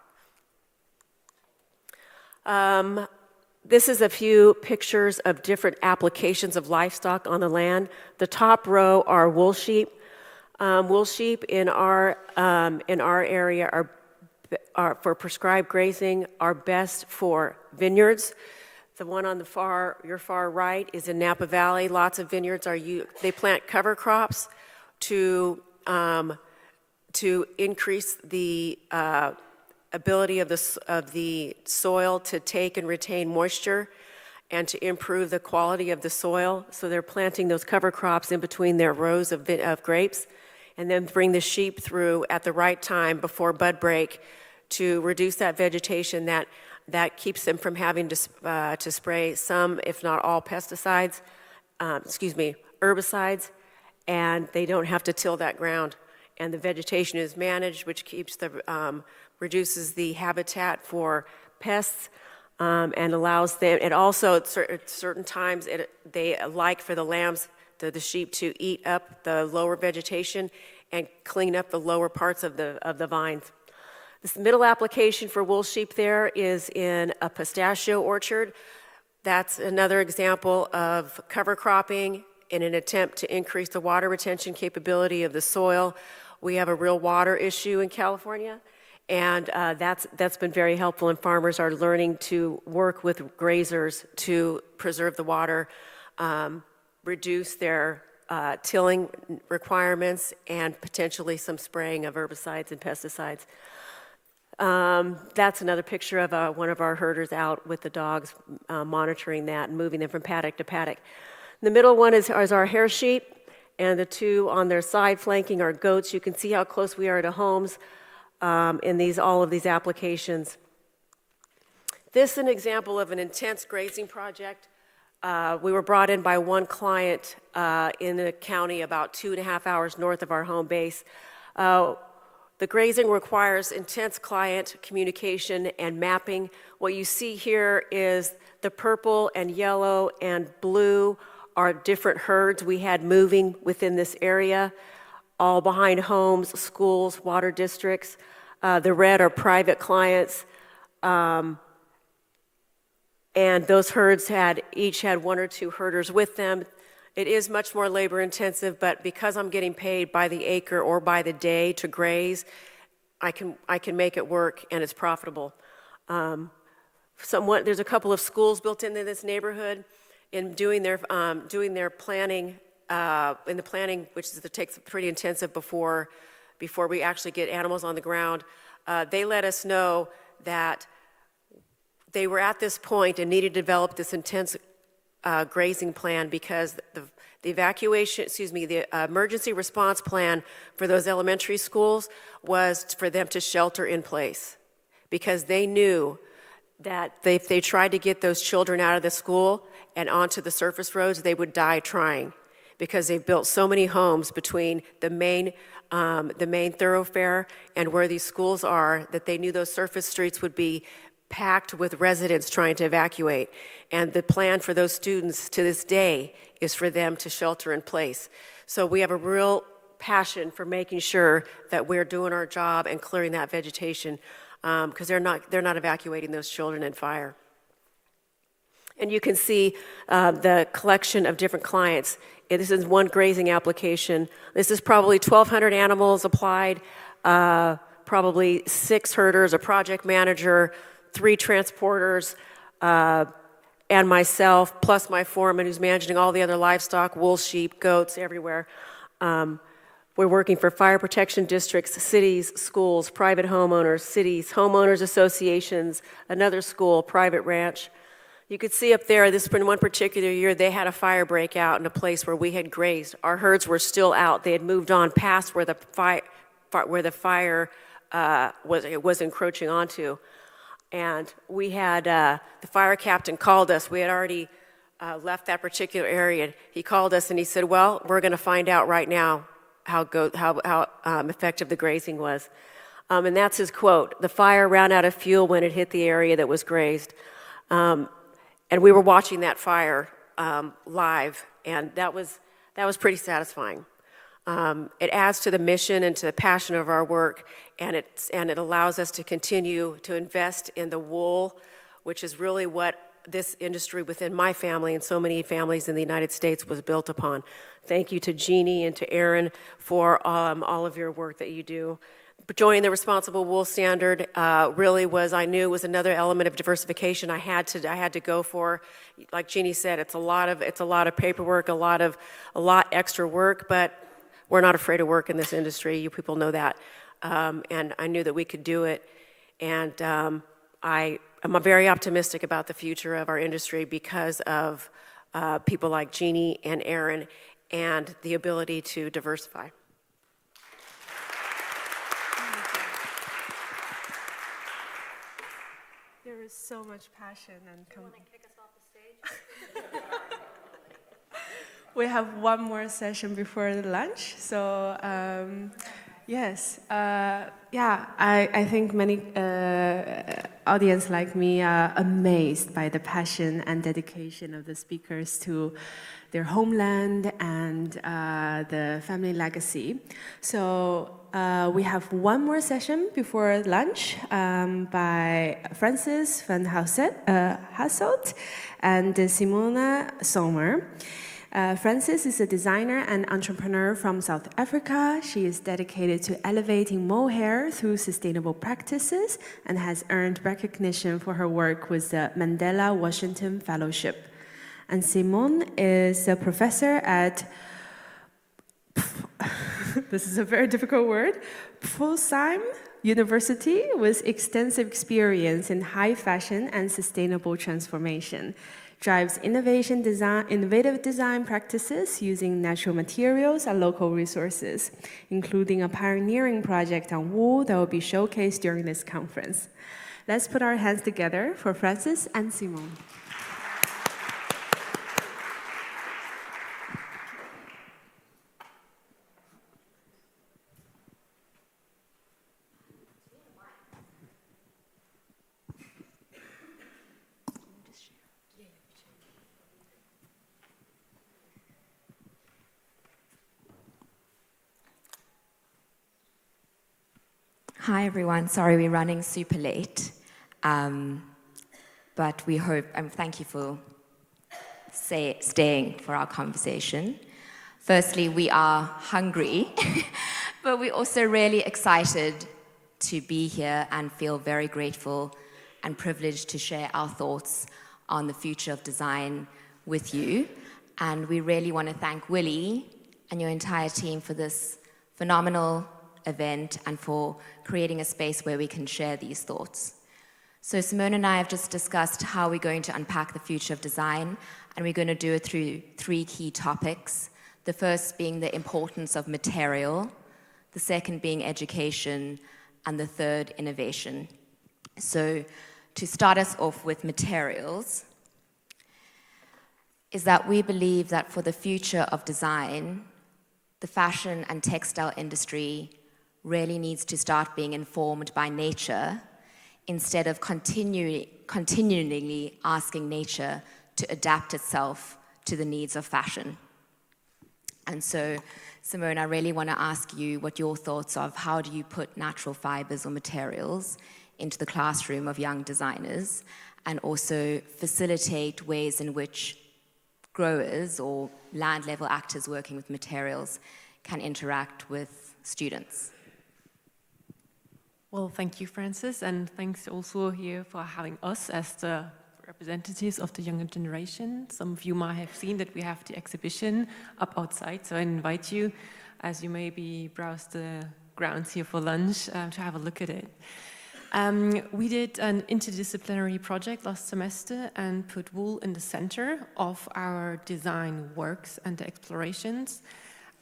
This is a few pictures of different applications of livestock on the land. The top row are wool sheep. Wool sheep in our area are for prescribed grazing are best for vineyards. The one on your far right is in Napa Valley. Lots of vineyards they plant cover crops to increase the ability of the soil to take and retain moisture and to improve the quality of the soil. So they're planting those cover crops in between their rows of grapes, and then bring the sheep through at the right time before bud break to reduce that vegetation that keeps them from having to spray some, if not all, herbicides, and they don't have to till that ground. And the vegetation is managed, which reduces the habitat for pests, and allows them. It also at certain times they like for the lambs, the sheep, to eat up the lower vegetation and clean up the lower parts of the vines. This middle application for wool sheep there is in a pistachio orchard. That's another example of cover cropping in an attempt to increase the water retention capability of the soil. We have a real water issue in California, and that's been very helpful, and farmers are learning to work with grazers to preserve the water, reduce their tilling requirements, and potentially some spraying of herbicides and pesticides. That's another picture of one of our herders out with the dogs monitoring that and moving them from paddock to paddock. The middle one is our hair sheep, and the two on their side flanking are goats. You can see how close we are to homes in all of these applications. This is an example of an intense grazing project. We were brought in by one client in a county about 2.5 hours north of our home base. The grazing requires intense client communication and mapping. What you see here is the purple and yellow and blue are different herds we had moving within this area, all behind homes, schools, water districts. The red are private clients. And those herds each had 1 or 2 herders with them. It is much more labor intensive, but because I'm getting paid by the acre or by the day to graze, I can make it work and it's profitable. There's a couple of schools built into this neighborhood. In doing their planning, in the planning, which takes pretty intensive before we actually get animals on the ground, they let us know that they were at this point and needed to develop this intense grazing plan because the emergency response plan for those elementary schools was for them to shelter in place because they knew that if they tried to get those children out of the school and onto the surface roads, they would die trying because they built so many homes between the main thoroughfare and where these schools are that they knew those surface streets would be packed with residents trying to evacuate. And the plan for those students to this day is for them to shelter in place. So we have a real passion for making sure that we're doing our job and clearing that vegetation because they're not evacuating those children in fire. And you can see the collection of different clients. This is one grazing application. This is probably 1,200 animals applied, probably 6 herders, a project manager, 3 transporters, and myself, plus my foreman who's managing all the other livestock, wool, sheep, goats, everywhere. We're working for fire protection districts, cities, schools, private homeowners, cities, homeowners associations, another school, private ranch. You could see up there, this in one particular year, they had a fire break out in a place where we had grazed. Our herds were still out. They had moved on past where the fire was encroaching onto. And we had, the fire captain called us. We had already left that particular area. He called us and he said, well, we're going to find out right now how effective the grazing was. And that's his quote. The fire ran out of fuel when it hit the area that was grazed. And we were watching that fire live, and that was pretty satisfying. It adds to the mission and to the passion of our work, and it allows us to continue to invest in the wool, which is really what this industry within my family and so many families in the United States was built upon. Thank you to Jeannie and to Aaron for all of your work that you do. Joining the Responsible Wool Standard really was another element of diversification I had to go for. Like Jeannie said, it's a lot of paperwork, a lot extra work, but we're not afraid of work in this industry. You people know that, and I knew that we could do it. And I'm very optimistic about the future of our industry because of people like Jeannie and Aaron and the ability to diversify. There is so much passion and you want to kick us off the stage? We have one more session before the lunch, so yes, I think many audience like me are amazed by the passion and dedication of the speakers to their homeland and the family legacy. So we have one more session before lunch by Francis van Hasselt and Simona Sommer. Frances is a designer and entrepreneur from South Africa. She is dedicated to elevating mohair through sustainable practices and has earned recognition for her work with the Mandela Washington Fellowship. And Simone is a professor at this is a very difficult word, Pforzheim University with extensive experience in high fashion and sustainable transformation. Drives innovative design practices using natural materials and local resources, including a pioneering project on wool that will be showcased during this conference. Let's put our hands together for Francis and Simone. Hi everyone, sorry we're running super late, but we hope, and thank you for staying for our conversation. Firstly, we are hungry, but we're also really excited to be here and feel very grateful and privileged to share our thoughts on the future of design with you. And we really want to thank Willie and your entire team for this phenomenal event and for creating a space where we can share these thoughts. So Simone and I have just discussed how we're going to unpack the future of design, and we're going to do it through 3 key topics. The first being the importance of material, the second being education, and the third, innovation. So to start us off with materials, is that we believe that for the future of design, the fashion and textile industry really needs to start being informed by nature instead of continually asking nature to adapt itself to the needs of fashion. And so, Simone, I really want to ask you what your thoughts are of how do you put natural fibers or materials into the classroom of young designers, and also facilitate ways in which growers or land-level actors working with materials can interact with students. Well, thank you, Francis, and thanks also here for having us as the representatives of the younger generation. Some of you might have seen that we have the exhibition up outside, so I invite you, as you maybe browse the grounds here for lunch, to have a look at it. We did an interdisciplinary project last semester and put wool in the center of our design works and the explorations.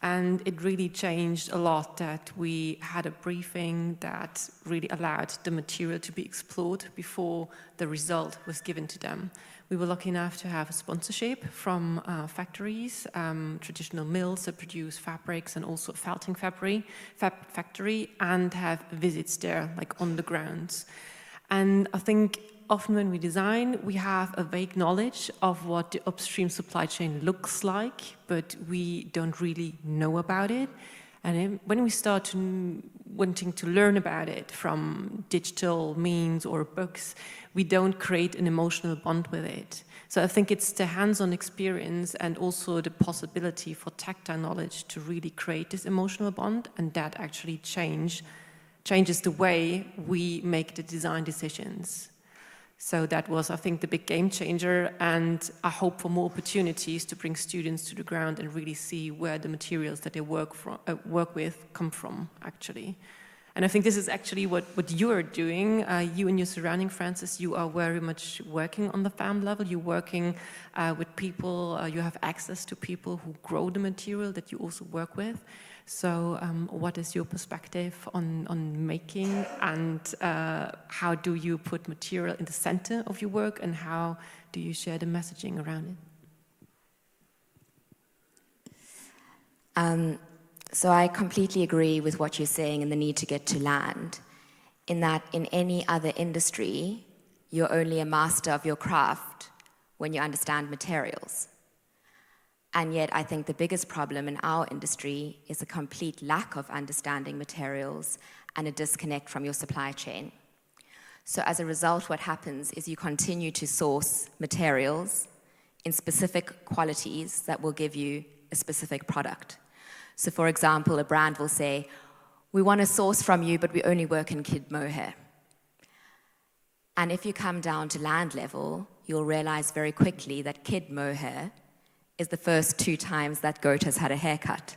And it really changed a lot that we had a briefing that really allowed the material to be explored before the result was given to them. We were lucky enough to have a sponsorship from factories, traditional mills that produce fabrics, and also a felting factory, and have visits there, like on the grounds. And I think often when we design, we have a vague knowledge of what the upstream supply chain looks like, but we don't really know about it. And when we start wanting to learn about it from digital means or books, we don't create an emotional bond with it. So I think it's the hands-on experience and also the possibility for tactile knowledge to really create this emotional bond, and that actually changes the way we make the design decisions. So that was, I think, the big game changer, and I hope for more opportunities to bring students to the ground and really see where the materials that they work with come from, actually. And I think this is actually what you are doing. You and your surrounding, Francis, you are very much working on the farm level. You're working with people, you have access to people who grow the material that you also work with. So what is your perspective on making, and how do you put material in the center of your work, and how do you share the messaging around it? So I completely agree with what you're saying and the need to get to land, in that in any other industry, you're only a master of your craft when you understand materials. And yet I think the biggest problem in our industry is a complete lack of understanding materials and a disconnect from your supply chain. So as a result, what happens is you continue to source materials in specific qualities that will give you a specific product. So for example, a brand will say, we want to source from you, but we only work in kid mohair. And if you come down to land level, you'll realize very quickly that kid mohair is the first 2 times that goat has had a haircut.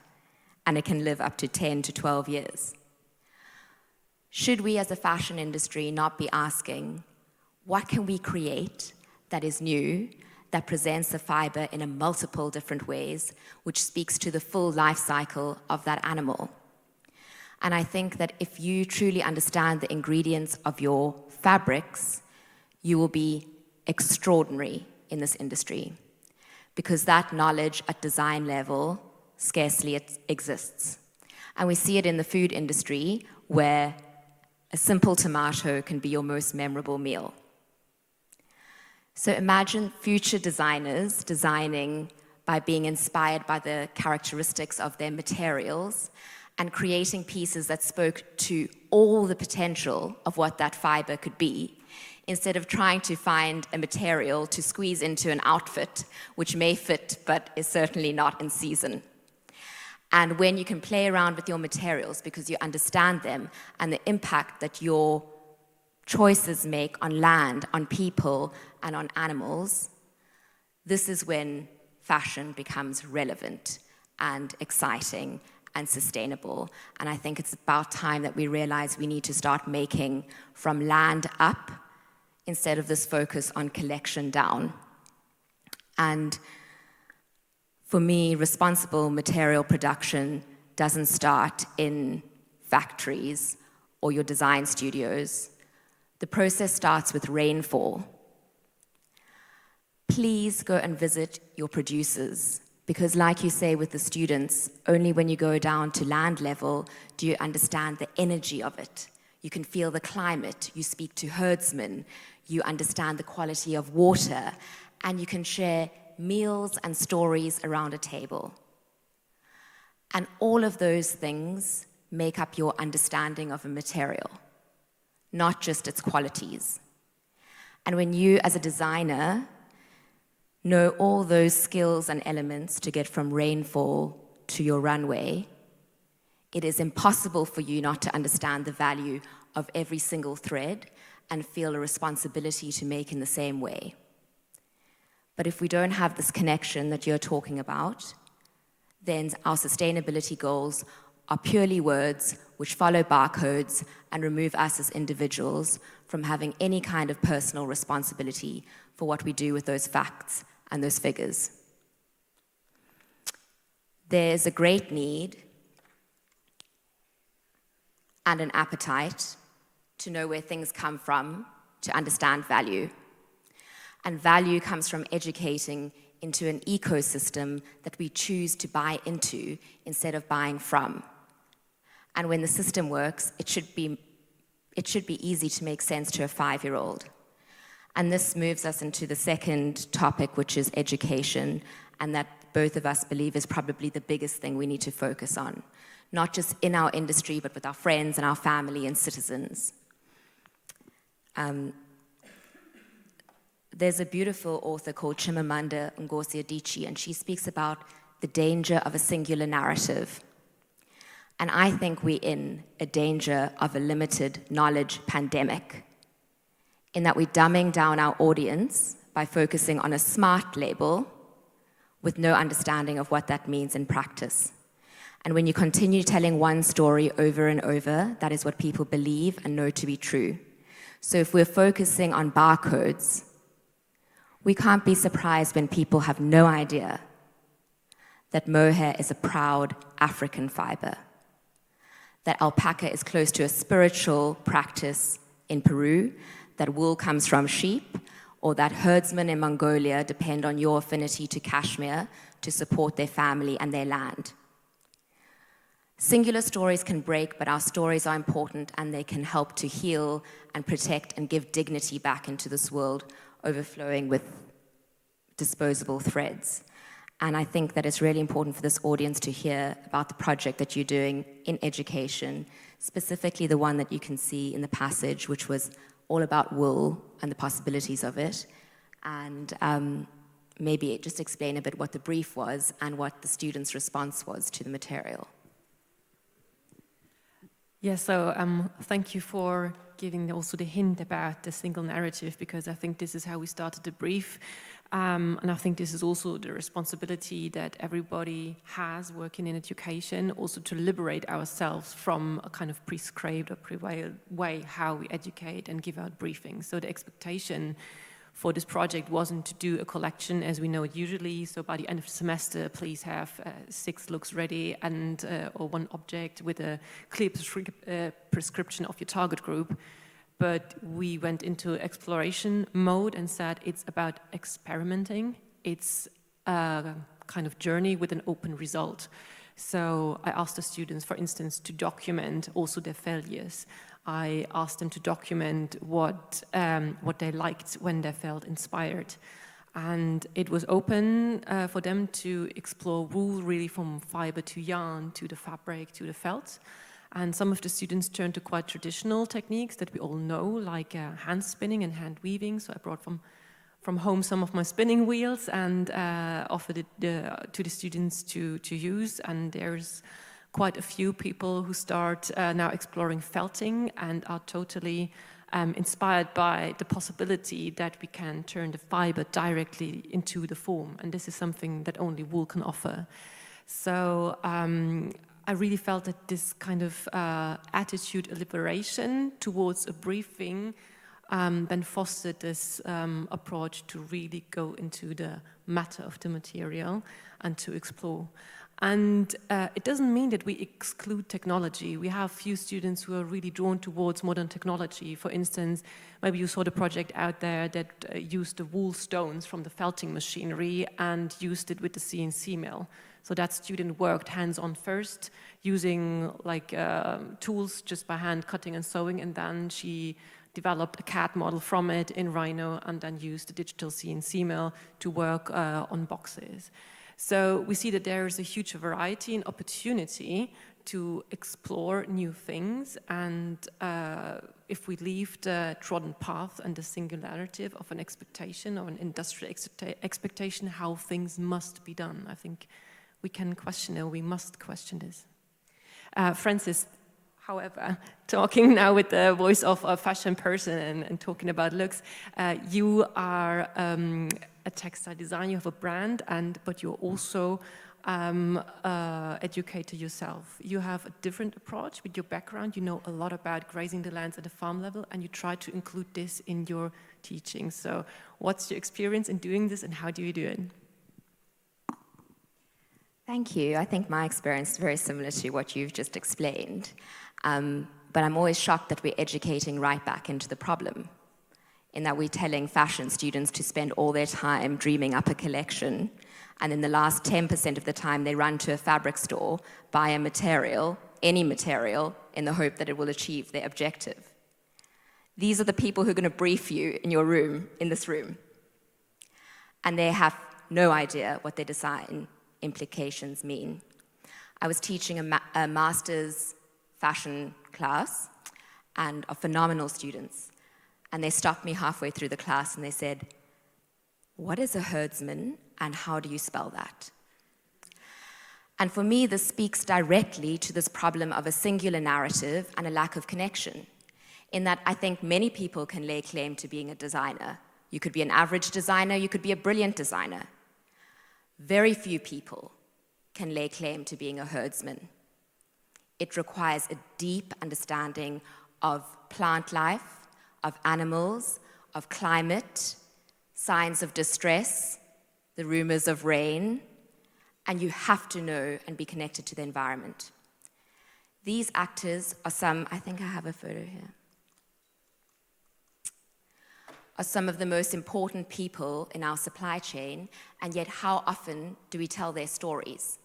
and it can live up to 10 to 12 years. Should we as a fashion industry not be asking, what can we create that is new, that presents the fiber in a multiple different ways, which speaks to the full life cycle of that animal? And I think that if you truly understand the ingredients of your fabrics, you will be extraordinary in this industry, because that knowledge at design level scarcely exists. And we see it in the food industry, where a simple tomato can be your most memorable meal. So imagine future designers designing by being inspired by the characteristics of their materials and creating pieces that spoke to all the potential of what that fiber could be, instead of trying to find a material to squeeze into an outfit, which may fit but is certainly not in season. And when you can play around with your materials because you understand them and the impact that your choices make on land, on people, and on animals, this is when fashion becomes relevant and exciting and sustainable. And I think it's about time that we realize we need to start making from land up instead of this focus on collection down. And for me, responsible material production doesn't start in factories or your design studios. The process starts with rainfall. Please go and visit your producers, because like you say with the students, only when you go down to land level do you understand the energy of it. You can feel the climate, you speak to herdsmen, you understand the quality of water, and you can share meals and stories around a table. And all of those things make up your understanding of a material, not just its qualities. And when you, as a designer, know all those skills and elements to get from rainfall to your runway, it is impossible for you not to understand the value of every single thread and feel a responsibility to make in the same way. But if we don't have this connection that you're talking about, then our sustainability goals are purely words which follow barcodes and remove us as individuals from having any kind of personal responsibility for what we do with those facts and those figures. There's a great need and an appetite to know where things come from, to understand value. And value comes from educating into an ecosystem that we choose to buy into instead of buying from. And when the system works, it should be easy to make sense to a 5-year-old. And this moves us into the second topic, which is education, and that both of us believe is probably the biggest thing we need to focus on, not just in our industry, but with our friends and our family and citizens. There's a beautiful author called Chimamanda Ngozi Adichie, and she speaks about the danger of a singular narrative. And I think we're in a danger of a limited knowledge pandemic, in that we're dumbing down our audience by focusing on a smart label with no understanding of what that means in practice. And when you continue telling one story over and over, that is what people believe and know to be true. So if we're focusing on barcodes, we can't be surprised when people have no idea that mohair is a proud African fiber, that alpaca is close to a spiritual practice in Peru, that wool comes from sheep, or that herdsmen in Mongolia depend on your affinity to cashmere to support their family and their land. Singular stories can break, but our stories are important, and they can help to heal and protect and give dignity back into this world overflowing with disposable threads. And I think that it's really important for this audience to hear about the project that you're doing in education, specifically the one that you can see in the passage, which was all about wool and the possibilities of it. And maybe just explain a bit what the brief was and what the students' response was to the material. Yeah, so thank you for giving also the hint about the single narrative, because I think this is how we started the brief. And I think this is also the responsibility that everybody has working in education, also to liberate ourselves from a kind of prescribed or prevailed way how we educate and give out briefings. So the expectation for this project wasn't to do a collection as we know it usually. So by the end of the semester, please have 6 looks ready and or one object with a clear prescription of your target group. But we went into exploration mode and said it's about experimenting. It's a kind of journey with an open result. So I asked the students, for instance, to document also their failures. I asked them to document what they liked when they felt inspired. And it was open for them to explore wool really from fiber to yarn, to the fabric, to the felt. And some of the students turned to quite traditional techniques that we all know, like hand spinning and hand weaving. So I brought from home some of my spinning wheels and offered it to the students to use. And there's quite a few people who start now exploring felting and are totally inspired by the possibility that we can turn the fiber directly into the form. And this is something that only wool can offer. So I really felt that this kind of attitude of liberation towards a briefing then fostered this approach to really go into the matter of the material and to explore. And it doesn't mean that we exclude technology. We have few students who are really drawn towards modern technology. For instance, maybe you saw the project out there that used the wool stones from the felting machinery and used it with the CNC mill. So that student worked hands-on first, using like tools just by hand cutting and sewing, and then she developed a CAD model from it in Rhino and then used the digital CNC mill to work on boxes. So we see that there is a huge variety and opportunity to explore new things, and if we leave the trodden path and the singularity of an expectation or an industrial expectation how things must be done, I think we can question it, we must question this. Francis, however, talking now with the voice of a fashion person and talking about looks, you are a textile designer, you have a brand, but you're also educator yourself. You have a different approach with your background. You know a lot about grazing the lands at the farm level, and you try to include this in your teaching. So what's your experience in doing this, and how do you do it? Thank you. I think my experience is very similar to what you've just explained. But I'm always shocked that we're educating right back into the problem, in that we're telling fashion students to spend all their time dreaming up a collection, and in the last 10% of the time they run to a fabric store, buy a material, any material, in the hope that it will achieve their objective. These are the people who are going to brief you in your room, in this room. And they have no idea what their design implications mean. I was teaching a master's fashion class and of phenomenal students, and they stopped me halfway through the class and they said, "What is a herdsman and how do you spell that?" And for me, this speaks directly to this problem of a singular narrative and a lack of connection, in that I think many people can lay claim to being a designer. You could be an average designer, you could be a brilliant designer. Very few people can lay claim to being a herdsman. It requires a deep understanding of plant life, of animals, of climate, signs of distress, the rumors of rain, and you have to know and be connected to the environment. These actors are some, I think I have a photo here, are some of the most important people in our supply chain, and yet how often do we tell their stories?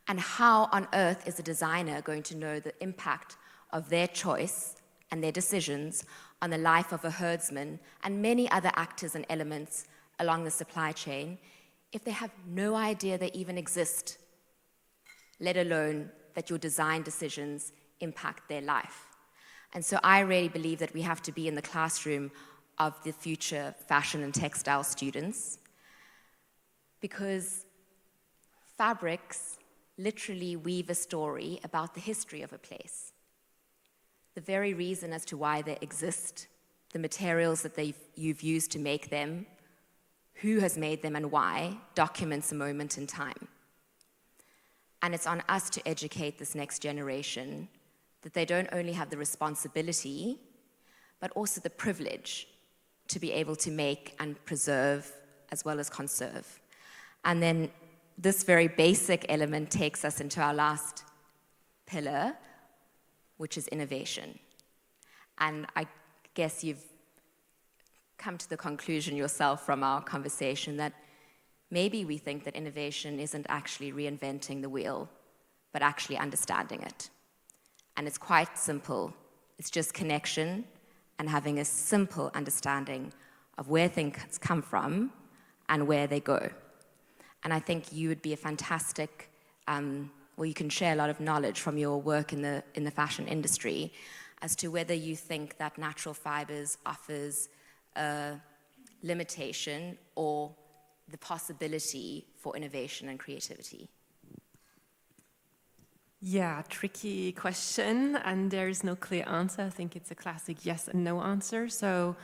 And how on earth is a designer going to know the impact of their choice and their decisions on the life of a herdsman and many other actors and elements along the supply chain if they have no idea they even exist, let alone that your design decisions impact their life? And so I really believe that we have to be in the classroom of the future fashion and textile students, because fabrics literally weave a story about the history of a place. the very reason as to why they exist, the materials that you've used to make them, who has made them and why, documents a moment in time. And it's on us to educate this next generation that they don't only have the responsibility, but also the privilege to be able to make and preserve as well as conserve. And then this very basic element takes us into our last pillar, which is innovation. And I guess you've come to the conclusion yourself from our conversation that maybe we think that innovation isn't actually reinventing the wheel, but actually understanding it. And it's quite simple. It's just connection and having a simple understanding of where things come from and where they go. And I think you would be a fantastic, you can share a lot of knowledge from your work in the fashion industry as to whether you think that natural fibers offers a limitation or the possibility for innovation and creativity. Yeah, tricky question, and there is no clear answer. I think it's a classic yes and no answer. So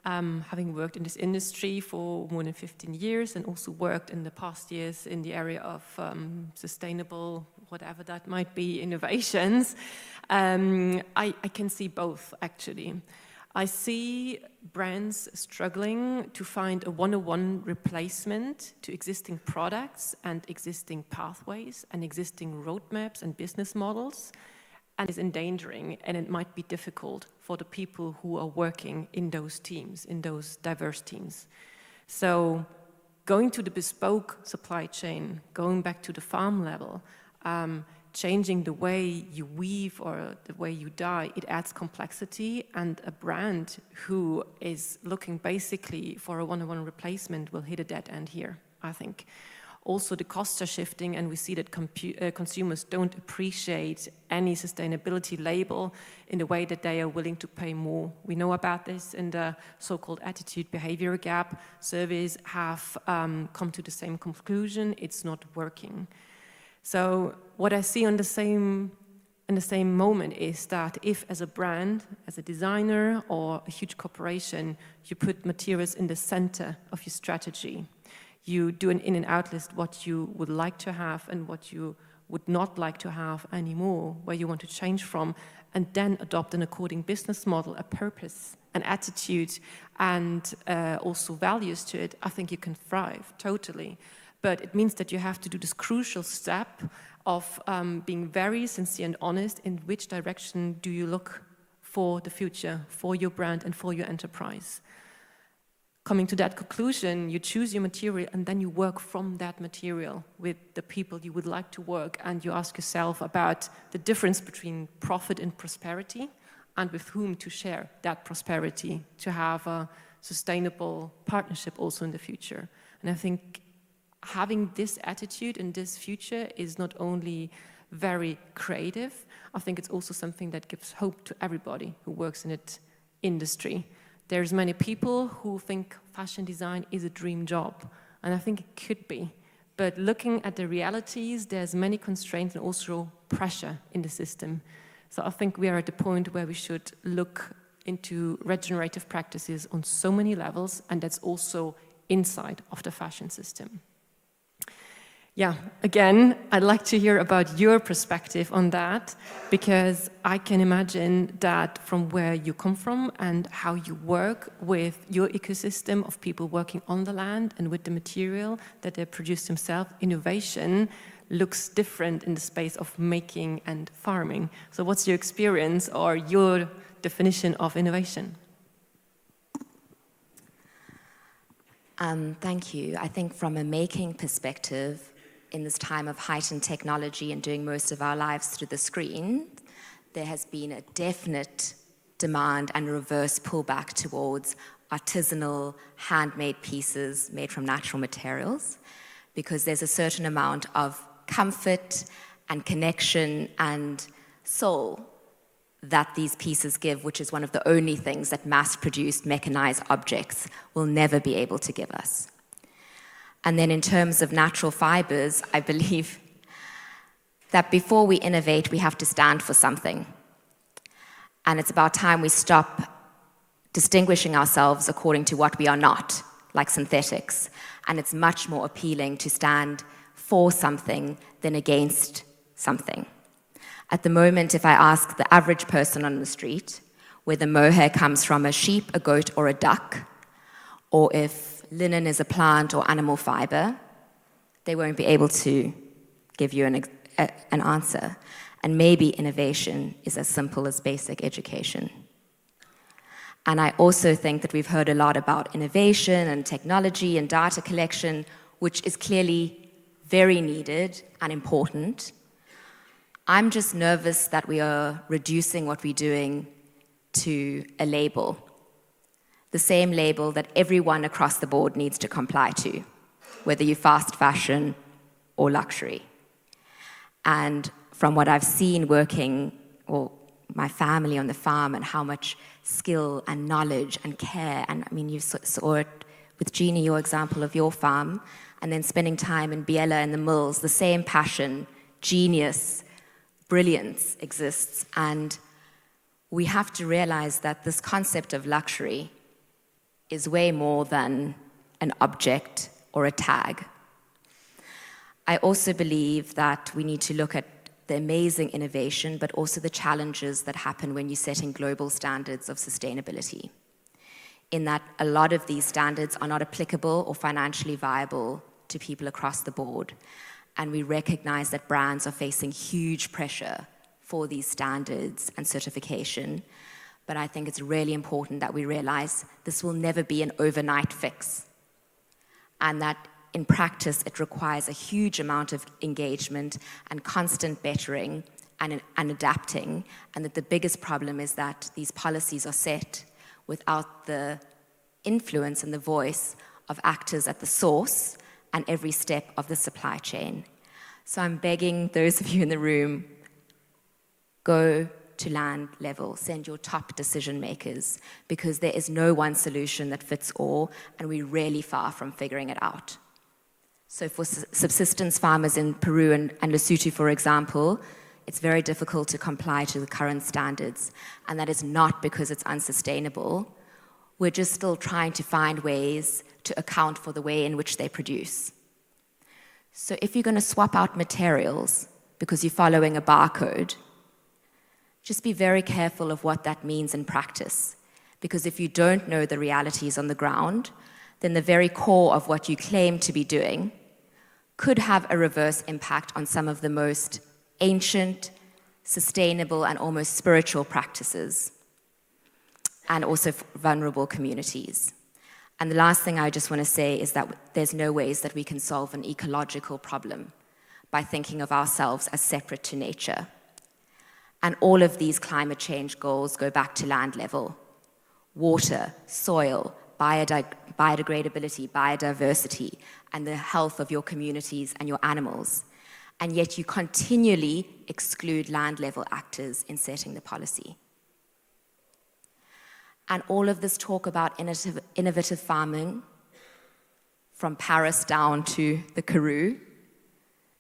having worked in this industry for more than 15 years and also worked in the past years in the area of sustainable, whatever that might be, innovations, I can see both, actually. I see brands struggling to find a one-on-one replacement to existing products and existing pathways and existing roadmaps and business models, and is endangering, and it might be difficult for the people who are working in those teams, in those diverse teams. So going to the bespoke supply chain, going back to the farm level, changing the way you weave or the way you dye, it adds complexity, and a brand who is looking basically for a one-on-one replacement will hit a dead end here, I think. Also, the costs are shifting, and we see that consumers don't appreciate any sustainability label in the way that they are willing to pay more. We know about this in the so-called attitude behavior gap. Surveys have come to the same conclusion: it's not working. So what I see in the same moment is that if, as a brand, as a designer or a huge corporation, you put materials in the center of your strategy, you do an in and out list what you would like to have and what you would not like to have anymore, where you want to change from, and then adopt an according business model, a purpose, an attitude, and also values to it, I think you can thrive totally. But it means that you have to do this crucial step of being very sincere and honest in which direction do you look for the future, for your brand and for your enterprise. Coming to that conclusion, you choose your material and then you work from that material with the people you would like to work, and you ask yourself about the difference between profit and prosperity and with whom to share that prosperity, to have a sustainable partnership also in the future. And I think having this attitude in this future is not only very creative, I think it's also something that gives hope to everybody who works in that industry. There's many people who think fashion design is a dream job, and I think it could be. But looking at the realities, there's many constraints and also pressure in the system. So I think we are at the point where we should look into regenerative practices on so many levels, and that's also inside of the fashion system. Yeah, again, I'd like to hear about your perspective on that, because I can imagine that from where you come from and how you work with your ecosystem of people working on the land and with the material that they produce themselves, innovation looks different in the space of making and farming. So what's your experience or your definition of innovation? Thank you. I think from a making perspective, in this time of heightened technology and doing most of our lives through the screen, there has been a definite demand and reverse pullback towards artisanal, handmade pieces made from natural materials, because there's a certain amount of comfort and connection and soul that these pieces give, which is one of the only things that mass-produced mechanized objects will never be able to give us. And then in terms of natural fibers, I believe that before we innovate, we have to stand for something. And it's about time we stop distinguishing ourselves according to what we are not, like synthetics. And it's much more appealing to stand for something than against something. At the moment, if I ask the average person on the street whether mohair comes from a sheep, a goat, or a duck, or if linen is a plant or animal fiber, they won't be able to give you an answer. And maybe innovation is as simple as basic education. And I also think that we've heard a lot about innovation and technology and data collection, which is clearly very needed and important. I'm just nervous that we are reducing what we're doing to a label, the same label that everyone across the board needs to comply to, whether you fast fashion or luxury. And from what I've seen working, or my family on the farm, and how much skill and knowledge and care, and I mean, you saw it with Jeannie, your example of your farm, and then spending time in Biella and the mills, the same passion, genius, brilliance exists. And we have to realize that this concept of luxury is way more than an object or a tag. I also believe that we need to look at the amazing innovation, but also the challenges that happen when you're setting global standards of sustainability, in that a lot of these standards are not applicable or financially viable to people across the board. And we recognize that brands are facing huge pressure for these standards and certification. But I think it's really important that we realize this will never be an overnight fix, and that in practice, it requires a huge amount of engagement and constant bettering and adapting, and that the biggest problem is that these policies are set without the influence and the voice of actors at the source and every step of the supply chain. So I'm begging those of you in the room, go to land level, send your top decision makers, because there is no one solution that fits all, and we're really far from figuring it out. So for subsistence farmers in Peru and Lesotho, for example, it's very difficult to comply to the current standards. And that is not because it's unsustainable. We're just still trying to find ways to account for the way in which they produce. So if you're going to swap out materials because you're following a barcode, just be very careful of what that means in practice. Because if you don't know the realities on the ground, then the very core of what you claim to be doing could have a reverse impact on some of the most ancient, sustainable, and almost spiritual practices, and also vulnerable communities. And the last thing I just want to say is that there's no ways that we can solve an ecological problem by thinking of ourselves as separate to nature. And all of these climate change goals go back to land level: water, soil, biodegradability, biodiversity, and the health of your communities and your animals. And yet you continually exclude land-level actors in setting the policy. And all of this talk about innovative farming, from Paris down to the Karoo,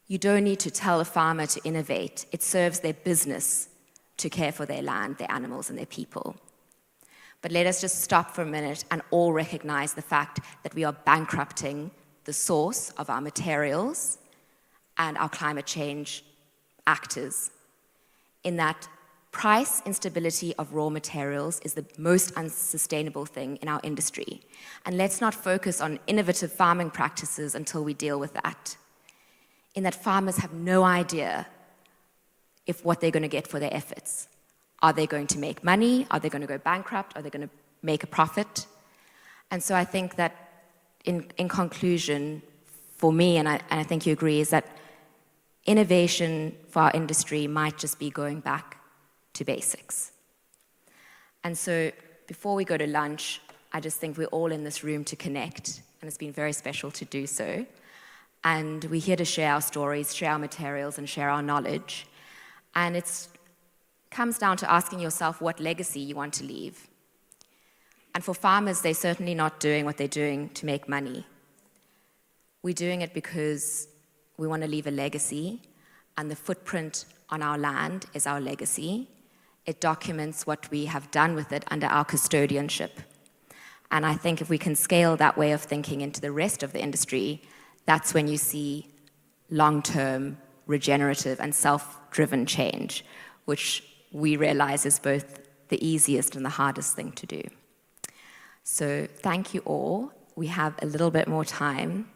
you don't need to tell a farmer to innovate. It serves their business to care for their land, their animals, and their people. But let us just stop for a minute and all recognize the fact that we are bankrupting the source of our materials and our climate change actors, in that price instability of raw materials is the most unsustainable thing in our industry. And let's not focus on innovative farming practices until we deal with that, in that farmers have no idea if what they're going to get for their efforts. Are they going to make money? Are they going to go bankrupt? Are they going to make a profit? And so I think that in conclusion, for me, and I think you agree, is that innovation for our industry might just be going back to basics. And so before we go to lunch, I just think we're all in this room to connect, and it's been very special to do so. And we're here to share our stories, share our materials, and share our knowledge. And it comes down to asking yourself what legacy you want to leave. And for farmers, they're certainly not doing what they're doing to make money. We're doing it because we want to leave a legacy, and the footprint on our land is our legacy. it documents what we have done with it under our custodianship. And I think if we can scale that way of thinking into the rest of the industry, that's when you see long-term, regenerative and self-driven change, which we realize is both the easiest and the hardest thing to do. So thank you all. We have a little bit more time.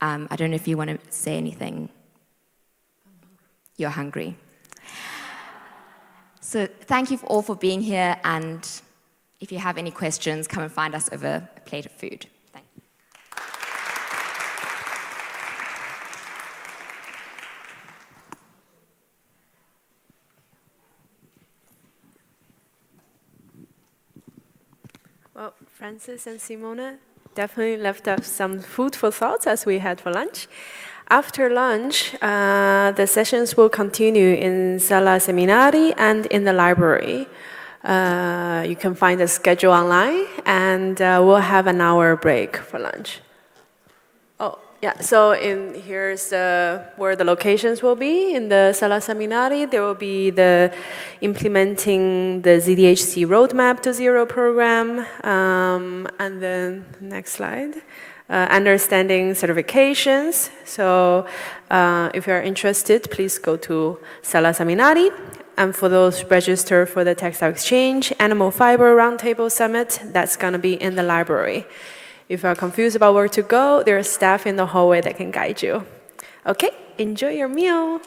I don't know if you want to say anything. You're hungry. So thank you all for being here, and if you have any questions, come and find us over a plate of food. Thank you. Well, Francis and Simone definitely left us some food for thought as we had for lunch. After lunch, the sessions will continue in Sala Seminari and in the library. You can find the schedule online, and we'll have an hour break for lunch. Oh, yeah, so here's where the locations will be. In the Sala Seminari, there will be the implementing the ZDHC Roadmap to Zero program, and then next slide. Understanding certifications. So if you are interested, please go to Sala Seminari. And for those registered for the Textile Exchange Animal Fiber Roundtable Summit, that's going to be in the library. If you are confused about where to go, there are staff in the hallway that can guide you. Okay, enjoy your meal.